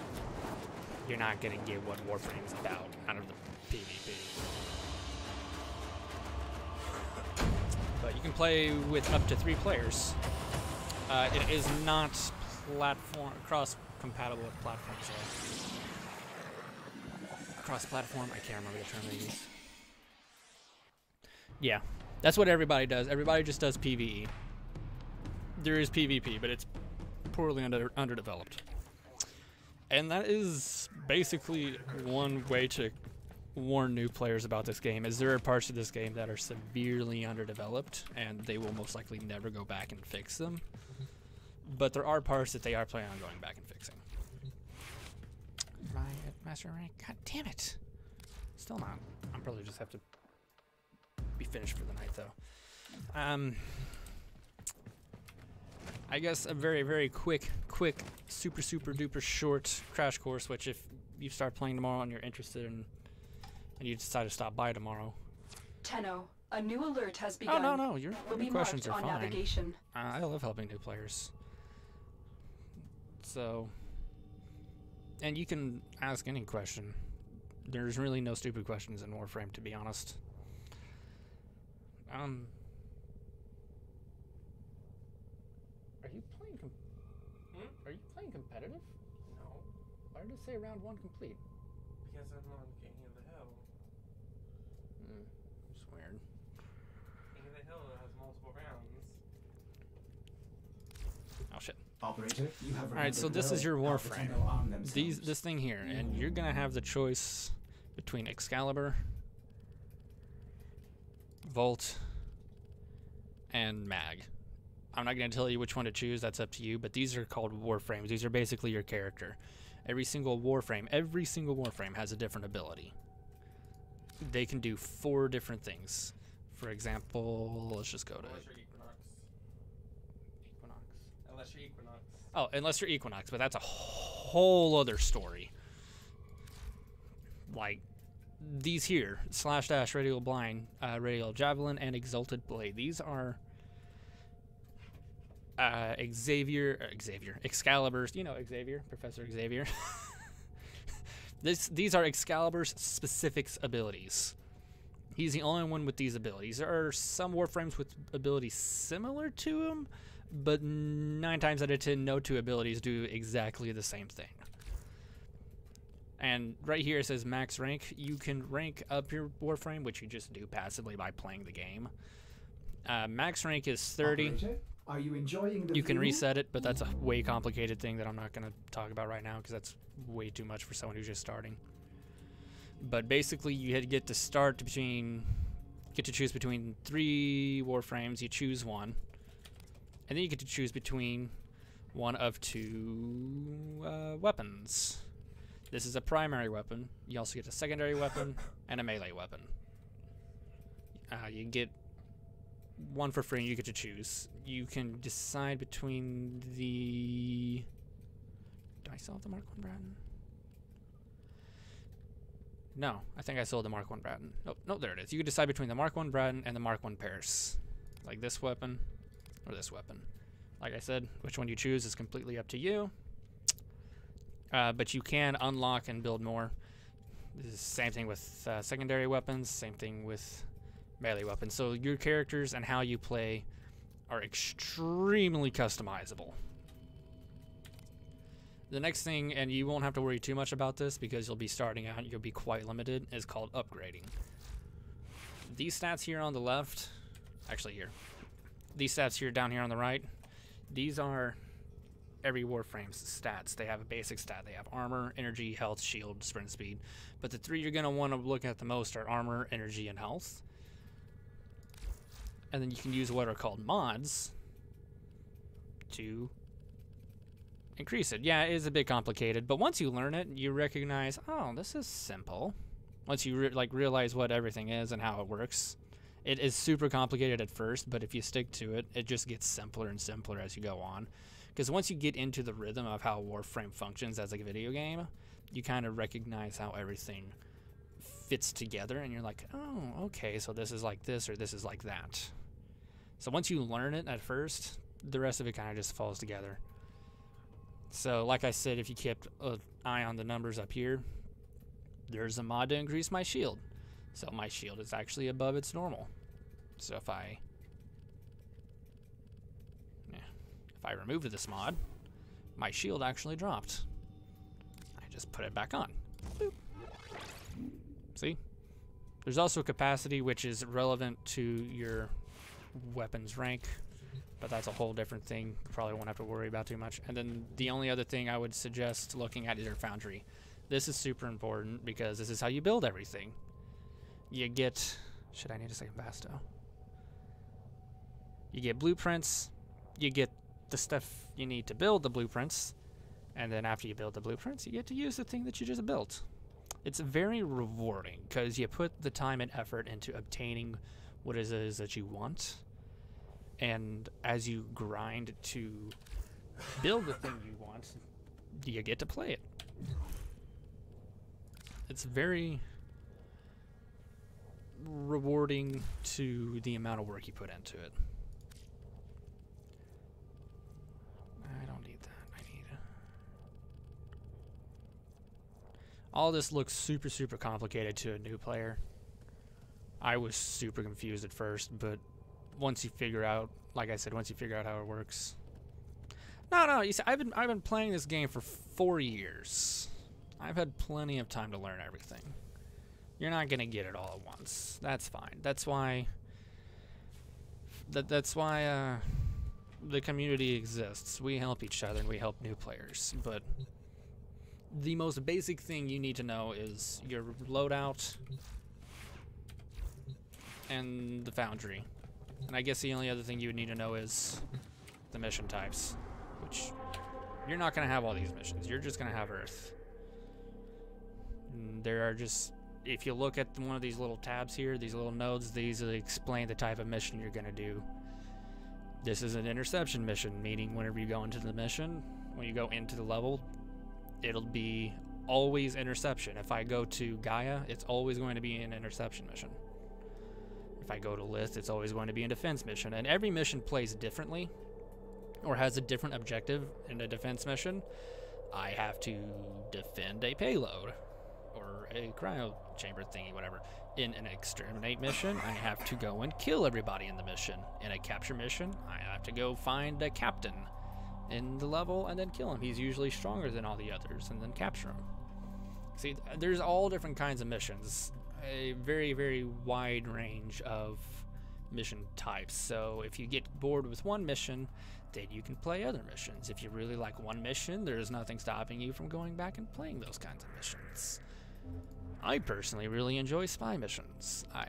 You're not going to get what Warframe's about out of the PvP. But you can play with up to 3 players. It is not cross-compatible with platforms. Cross-platform, I can't remember the term they use. Yeah, that's what everybody does. Everybody just does PvE. There is PvP, but it's poorly underdeveloped. And that is basically one way to warn new players about this game, is there are parts of this game that are severely underdeveloped, and they will most likely never go back and fix them. But there are parts that they are planning on going back and fixing. Am I at master rank? God damn it. Still not. I'll probably just have to be finished for the night, though. I guess a very, very quick, super duper short crash course, which if you start playing tomorrow and you're interested in, and you decide to stop by tomorrow. Tenno, a new alert has begun. Oh, no, your Will be questions are marked on fine. navigation. I love helping new players. So, and you can ask any question. There's really no stupid questions in Warframe, to be honest. Are you playing Are you playing competitive? No, Why did it say round 1 complete? because I'm on King of the Hill. It's weird. King of the Hill has multiple rounds. Oh shit. Operator, you have Alright, so this is your Warframe. This thing here, and you're gonna have the choice between Excalibur Volt, and Mag. I'm not going to tell you which one to choose, that's up to you, but these are called Warframes. These are basically your character. Every single Warframe has a different ability. They can do 4 different things. For example, let's just go to... Unless you're Equinox. Unless you're Equinox. Oh, unless you're Equinox, but that's a whole other story. Like, these here, Slash Dash, Radial Blind, Radial Javelin, and Exalted Blade. These are Excalibur's, you know Xavier, Professor Xavier. These are Excalibur's specific abilities. He's the only one with these abilities. There are some Warframes with abilities similar to him, but 9 times out of 10, no 2 abilities do exactly the same thing. And right here it says max rank. You can rank up your Warframe, which you just do passively by playing the game. Max rank is 30. Operator, are you enjoying the You can view? reset it, but that's a way complicated thing that I'm not going to talk about right now because that's way too much for someone who's just starting. But basically, you get to choose between 3 Warframes. You choose one, and then you get to choose between one of 2 weapons. This is a primary weapon. You also get a secondary weapon and a melee weapon. You get one for free, and you get to choose. You can decide between the... Do I still have the Mark 1 Bratton? No, I think I sold the Mark 1 Bratton. Nope, there it is. You can decide between the Mark 1 Bratton and the Mark 1 Paris. Like this weapon or this weapon. Like I said, which one you choose is completely up to you. But you can unlock and build more. This is the same thing with secondary weapons, same thing with melee weapons. So your characters and how you play are extremely customizable. The next thing, and you won't have to worry too much about this because you'll be starting out, you'll be quite limited, is called upgrading. These stats here on the left, actually here, these stats here down here on the right, these are every Warframe's stats. They have a basic stat. They have armor, energy, health, shield, sprint speed. But the 3 you're going to want to look at the most are armor, energy, and health. And then you can use what are called mods to increase it. Yeah, it is a bit complicated, but once you learn it, you recognize, oh, this is simple. Once you realize what everything is and how it works. It is super complicated at first, but if you stick to it, it just gets simpler and simpler as you go on. Because once you get into the rhythm of how Warframe functions as a video game, you kind of recognize how everything fits together, and you're like, oh, okay, so this is like this, or this is like that. So once you learn it at first, the rest of it kind of just falls together. So like I said, if you kept an eye on the numbers up here, there's a mod to increase my shield. So my shield is actually above its normal. So if I removed this mod, my shield actually dropped. I just put it back on. Boop. See? There's also capacity, which is relevant to your weapon's rank, but that's a whole different thing. You probably won't have to worry about too much. And then the only other thing I would suggest looking at is your foundry. This is super important because this is how you build everything. You get... Should I need a second basto? You get blueprints. You get the stuff you need to build the blueprints. And then after you build the blueprints, you get to use the thing that you just built. It's very rewarding because you put the time and effort into obtaining what it is that you want. And as you grind to build the thing you want, you get to play it. It's very rewarding to the amount of work you put into it. I don't need that. I need... All this looks super, super complicated to a new player. I was super confused at first, but once you figure out, like I said, once you figure out how it works. No, you see, I've been playing this game for 4 years. I've had plenty of time to learn everything. You're not gonna get it all at once. That's fine. That's why the community exists. We help each other and we help new players. But the most basic thing you need to know is your loadout and the foundry. And I guess the only other thing you would need to know is the mission types, which you're not going to have all these missions. You're just going to have Earth. And there are just, if you look at one of these little tabs here, these little nodes, these explain the type of mission you're going to do. This is an interception mission, meaning whenever you go into the mission, when you go into the level, it'll be always interception. If I go to Gaia, it's always going to be an interception mission. If I go to Lith, it's always going to be a defense mission. And every mission plays differently, or has a different objective in a defense mission. I have to defend a payload, or a cryo chamber thingy, whatever. In an exterminate mission, I have to go and kill everybody in the mission. In a capture mission, I have to go find a captain in the level and then kill him. He's usually stronger than all the others, and then capture him. See, there's all different kinds of missions. A very, very wide range of mission types. So if you get bored with one mission, then you can play other missions. If you really like one mission, there's nothing stopping you from going back and playing those kinds of missions. I personally really enjoy spy missions. I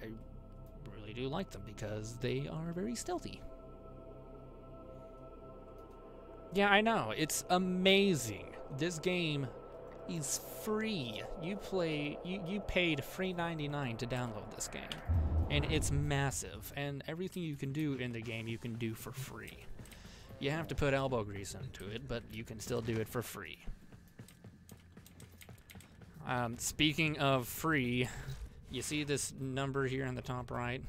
really do like them because they are very stealthy. Yeah, I know. It's amazing. This game is free. You paid $3.99 to download this game. And it's massive. And everything you can do in the game, you can do for free. You have to put elbow grease into it, but you can still do it for free. Speaking of free, you see this number here in the top right?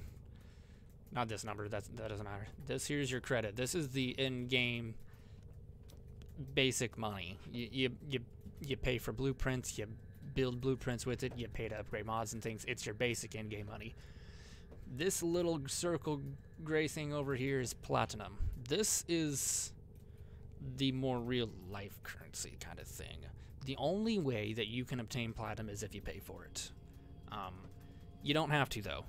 Not this number, that doesn't matter. This here's your credit. This is the in-game basic money. You pay for blueprints, you build blueprints with it, you pay to upgrade mods and things. It's your basic in-game money. This little circle gray thing over here is platinum. This is the more real life currency kind of thing. The only way that you can obtain platinum is if you pay for it. You don't have to, though.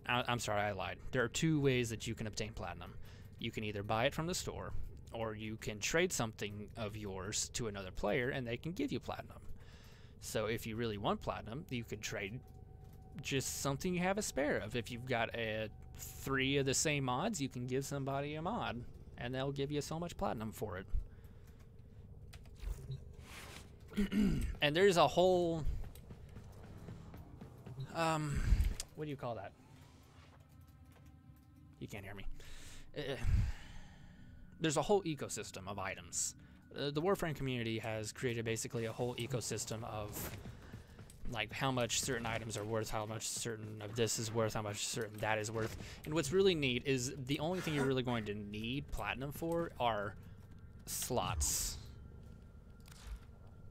I'm sorry, I lied. There are two ways that you can obtain platinum. You can either buy it from the store, or you can trade something of yours to another player, and they can give you platinum. So if you really want platinum, you could trade just something you have a spare of. If you've got 3 of the same mods, you can give somebody a mod, and they'll give you so much platinum for it. And there's a whole what do you call that? You can't hear me. There's a whole ecosystem of items. The Warframe community has created basically a whole ecosystem of like how much certain items are worth, how much certain of this is worth, how much certain that is worth. And what's really neat is the only thing you're really going to need platinum for are slots.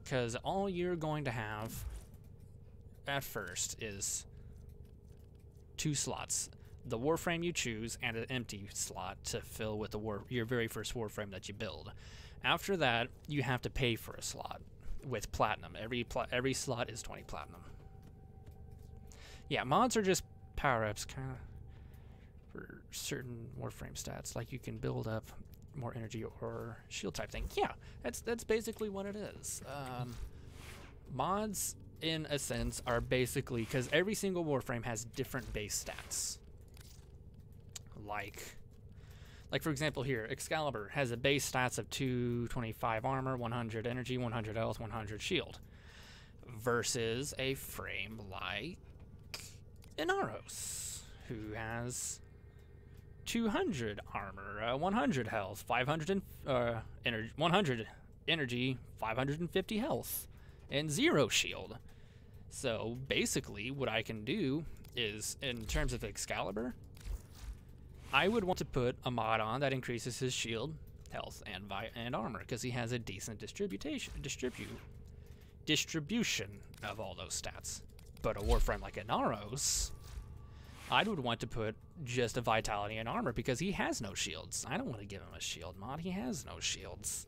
Because all you're going to have at first is 2 slots. The Warframe you choose and an empty slot to fill with your very first Warframe that you build. After that, you have to pay for a slot with platinum. Every slot is 20 platinum. Yeah, mods are just power-ups kind of for certain Warframe stats. Like you can build up more energy or shield type thing. Yeah, that's basically what it is. Mods, in a sense, are basically, because every single Warframe has different base stats. Like for example here, Excalibur has a base stats of 225 armor, 100 energy, 100 health, 100 shield. Versus a frame like Inaros, who has 200 armor, 100 health, 100 energy, 550 health, and 0 shield. So basically what I can do is, in terms of Excalibur, I would want to put a mod on that increases his shield, health, and armor, because he has a decent distribution of all those stats. But a Warframe like Inaros, I would want to put just a vitality and armor, because he has no shields. I don't want to give him a shield mod. He has no shields.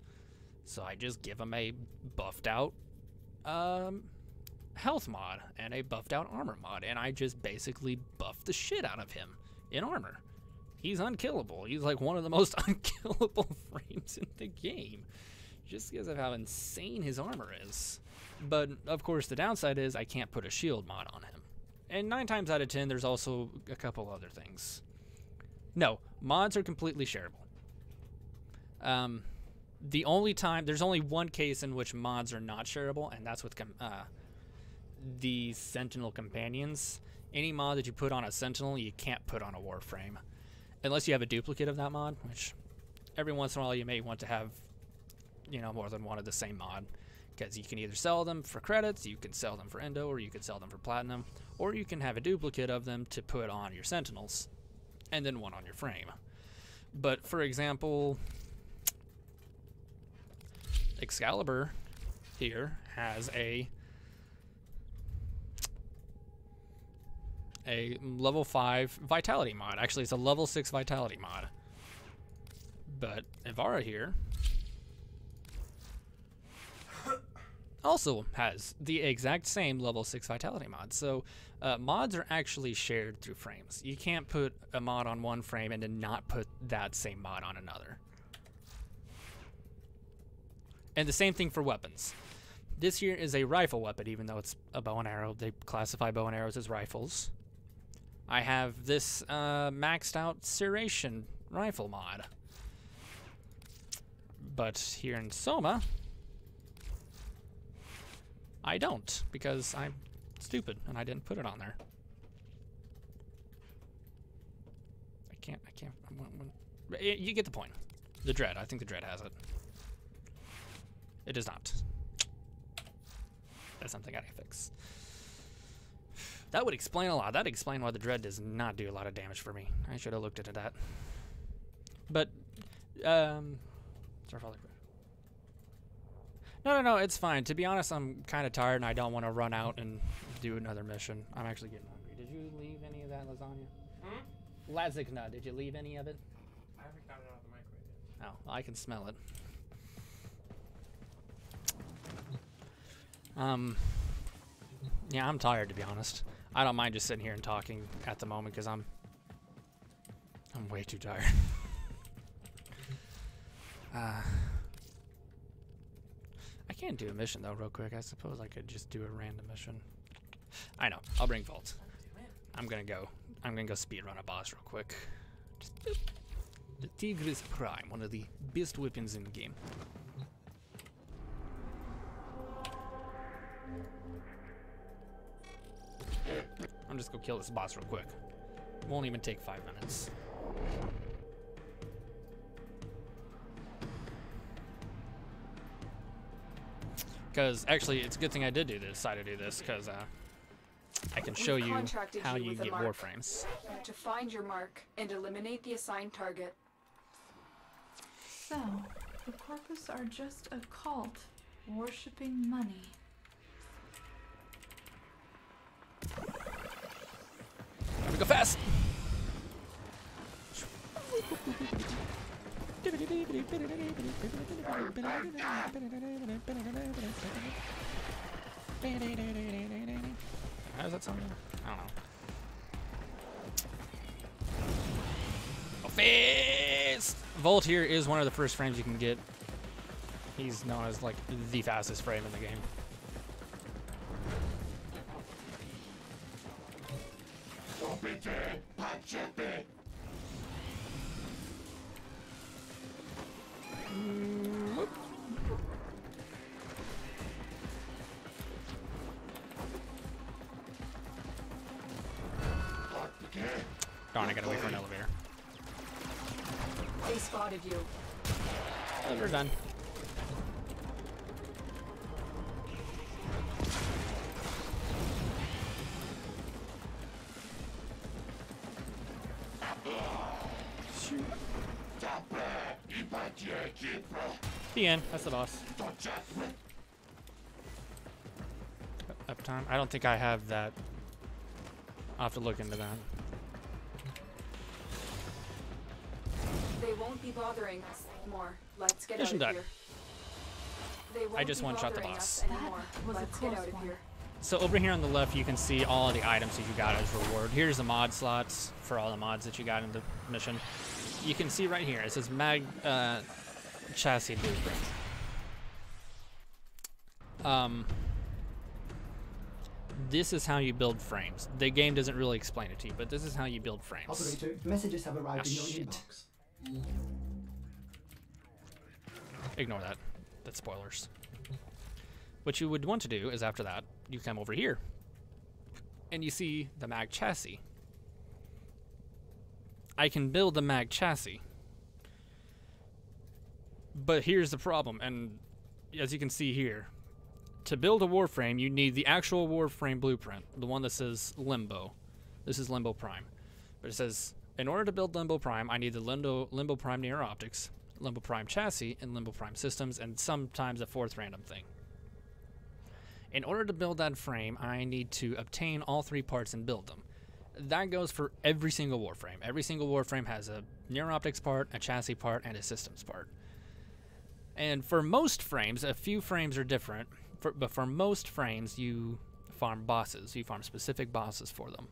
So I just give him a buffed out health mod and a buffed out armor mod, and I just basically buff the shit out of him in armor. He's unkillable. He's like one of the most unkillable frames in the game, just because of how insane his armor is. But of course the downside is I can't put a shield mod on him, and 9 times out of 10, there's also a couple other things. No, mods are completely shareable. The only time, there's only one case in which mods are not shareable, and that's with the Sentinel companions. Any mod that you put on a Sentinel, you can't put on a Warframe. Unless you have a duplicate of that mod, which every once in a while you may want to have, you know, more than one of the same mod. Because you can either sell them for credits, you can sell them for Endo, or you can sell them for Platinum, or you can have a duplicate of them to put on your Sentinels, and then one on your frame. But for example, Excalibur here has a level 5 Vitality mod. Actually, it's a level 6 Vitality mod. But Ivara here also has the exact same level 6 Vitality mod. So mods are actually shared through frames. You can't put a mod on one frame and then not put that same mod on another. And the same thing for weapons. This here is a rifle weapon, even though it's a bow and arrow. They classify bow and arrows as rifles. I have this maxed out Serration rifle mod. But here in Soma, I don't, because I'm stupid and I didn't put it on there. I can't, you get the point. The Dread, I think the Dread has it. It does not. That's something I gotta fix. That would explain a lot. That'd explain why the Dread does not do a lot of damage for me. I should have looked into that. But, No, it's fine. To be honest, I'm kind of tired and I don't want to run out and do another mission. I'm actually getting hungry. Did you leave any of that lasagna? Lazigna, did you leave any of it? I haven't got it out of the microwave yet. Oh, I can smell it. Yeah, I'm tired, to be honest. I don't mind just sitting here and talking at the moment because I'm way too tired. I can't do a mission though real quick. I suppose I could just do a random mission. I know. I'll bring Vault. I'm gonna go speed run a boss real quick. Just, the Tigris Prime, one of the best weapons in the game. I'm just gonna kill this boss real quick. Won't even take 5 minutes. Because actually, it's a good thing I did decide to do this, because I can show you how you get warframes. To find your mark and eliminate the assigned target. So, the Corpus are just a cult worshipping money. Gotta go fast! How does that sound? I don't know. Oh, fast! Volt here is one of the first frames you can get. He's known as like the fastest frame in the game. Darn, I gotta wait for an elevator. They spotted you. Oh, we're done. The end. That's the boss. Uptime. I don't think I have that. I'll have to look into that. They won't be bothering us anymore. Let's get Mission out of done. here. They won't I just be one-shot the bothering boss. us anymore. Was a Let's get close out of one. here. So over here on the left, you can see all of the items that you got as reward. Here's the mod slots for all the mods that you got in the mission. You can see right here, it says Mag Chassis Blueprint. this is how you build frames. The game doesn't really explain it to you, but this is how you build frames. Operator, messages have arrived in your shit. inbox. Ignore that. That's spoilers. What you would want to do is after that, you come over here. And you see the mag chassis. I can build the mag chassis. But here's the problem, and as you can see here, to build a Warframe, you need the actual Warframe blueprint, the one that says Limbo. This is Limbo Prime. But it says, in order to build Limbo Prime, I need the Limbo Prime Near Optics, Limbo Prime Chassis, and Limbo Prime Systems, and sometimes a fourth random thing. In order to build that frame, I need to obtain all 3 parts and build them. That goes for every single Warframe. Every single Warframe has a Near Optics part, a Chassis part, and a Systems part. And for most frames, a few frames are different, but for most frames, you farm bosses. You farm specific bosses for them.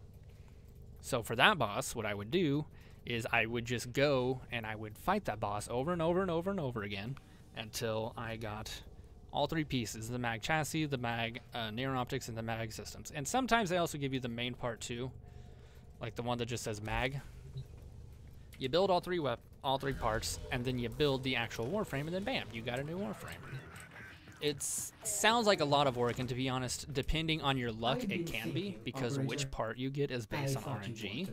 So for that boss, what I would do is I would just go and I would fight that boss over and over and over and over again until I got all 3 pieces, the mag chassis, the mag Near Optics, and the mag systems. And sometimes they also give you the main part too, like the one that just says mag. You build all 3 parts, and then you build the actual Warframe, and then bam, you got a new Warframe. It sounds like a lot of work, and to be honest, depending on your luck, it can be, because which part you get is based on RNG.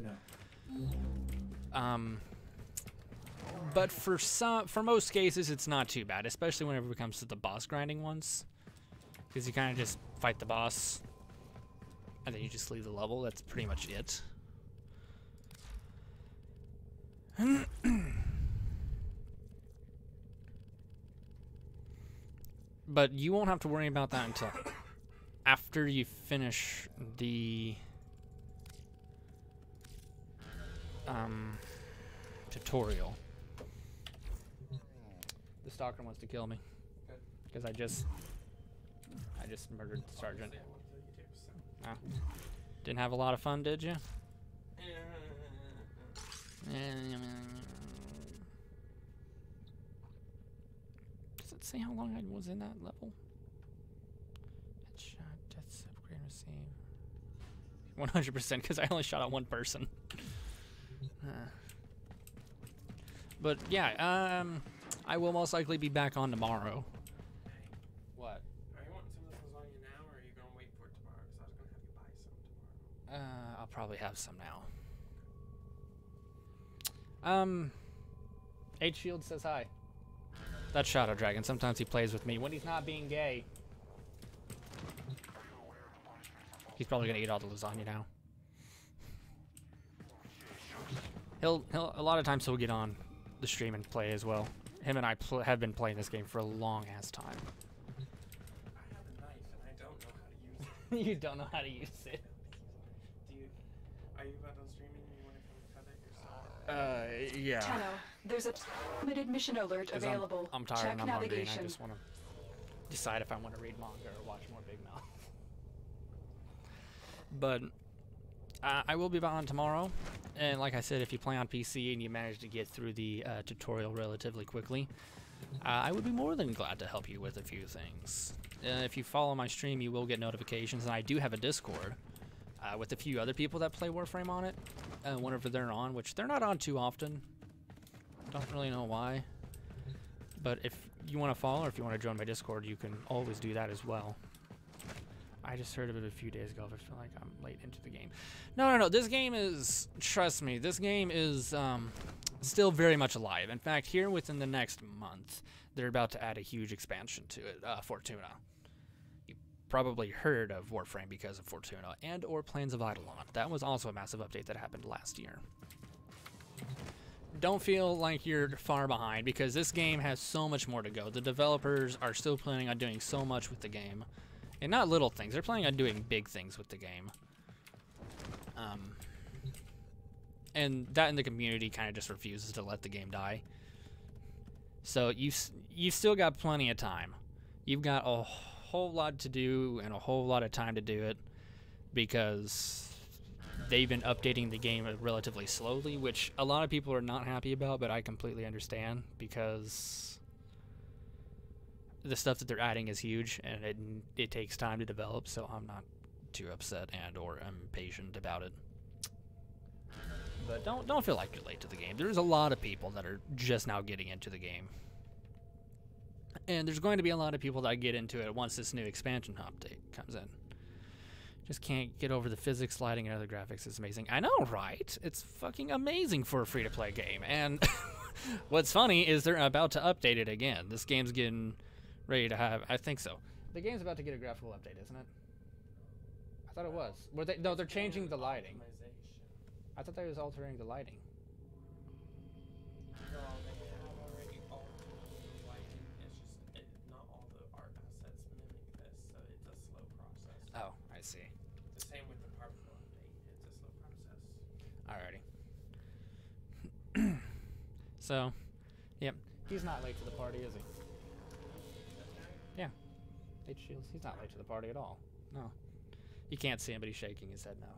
But for most cases, it's not too bad, especially whenever it comes to the boss grinding ones, because you kind of just fight the boss, and then you just leave the level. That's pretty much it. But you won't have to worry about that until after you finish the tutorial. The stalker wants to kill me because I just murdered the sergeant. Oh. Didn't have a lot of fun, did you? Does it say how long I was in that level? Headshot, deaths, upgrade, receive. 100% because I only shot at one person. But yeah, I will most likely be back on tomorrow. What? Are you wanting some of this lasagna now, or are you gonna wait for it tomorrow? Because I was gonna have you buy some tomorrow. I'll probably have some now. H Shield says hi. That's Shadow Dragon. Sometimes he plays with me when he's not being gay. He's probably gonna eat all the lasagna now. He'll a lot of times he'll get on the stream and play as well. Him and I have been playing this game for a long ass time. I have a knife and I don't know how to use it. You don't know how to use it. Are you about done streaming and you want to come cut it yourself? Yeah. Tenno, there's a limited mission alert available. I'm tired Check and I'm hungry and I navigation. just want to decide if I want to read manga or watch more Big Mouth. But I will be back on tomorrow, and like I said, if you play on PC and you manage to get through the tutorial relatively quickly, I would be more than glad to help you with a few things. If you follow my stream, you will get notifications, and I do have a Discord with a few other people that play Warframe on it whenever they're on, which they're not on too often. Don't really know why, but if you want to follow or if you want to join my Discord, you can always do that as well. I just heard of it a few days ago. I feel like I'm late into the game. No. This game is, trust me, this game is still very much alive. In fact, here within the next month, they're about to add a huge expansion to it, Fortuna. You probably heard of Warframe because of Fortuna and or Plains of Eidolon. That was also a massive update that happened last year. Don't feel like you're far behind because this game has so much more to go. The developers are still planning on doing so much with the game. And not little things. They're planning on doing big things with the game. And that in the community kind of just refuses to let the game die. So you've still got plenty of time. You've got a whole lot to do and a whole lot of time to do it because they've been updating the game relatively slowly, which a lot of people are not happy about, but I completely understand because the stuff that they're adding is huge and it takes time to develop, so I'm not too upset and or impatient about it. But don't feel like you're late to the game. There's a lot of people that are just now getting into the game. And there's going to be a lot of people that get into it once this new expansion update comes in. Just can't get over the physics, lighting, and other graphics. It's amazing. I know, right? It's fucking amazing for a free-to-play game. And what's funny is they're about to update it again. This game's getting ready to have... I think so. The game's about to get a graphical update, isn't it? I thought it was. Were they? No, they're changing the lighting. I thought they was altering the lighting. No, they have already altered the lighting. It's just not all the art assets mimic this, so it's a slow process. Oh, I see. The same with the particle update. It's a slow process. Alrighty. So, yep. He's not late to the party, is he? Yeah. H Shields. He's not late to the party at all. No. You can't see him, but he's shaking his head no. I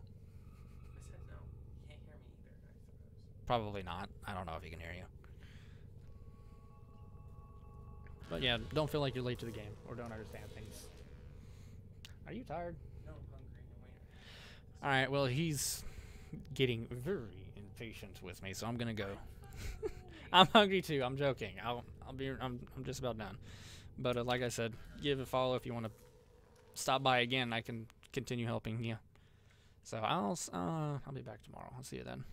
said no. You can't hear me either, I suppose. Probably not. I don't know if he can hear you. But yeah, don't feel like you're late to the game or don't understand things. Are you tired? No, I'm hungry and waiting. Alright, well, he's getting very impatient with me, so I'm gonna go. I'm hungry too. I'm joking. I'm just about done. But like I said, give a follow if you want to stop by again. I can continue helping you. So I'll be back tomorrow. I'll see you then.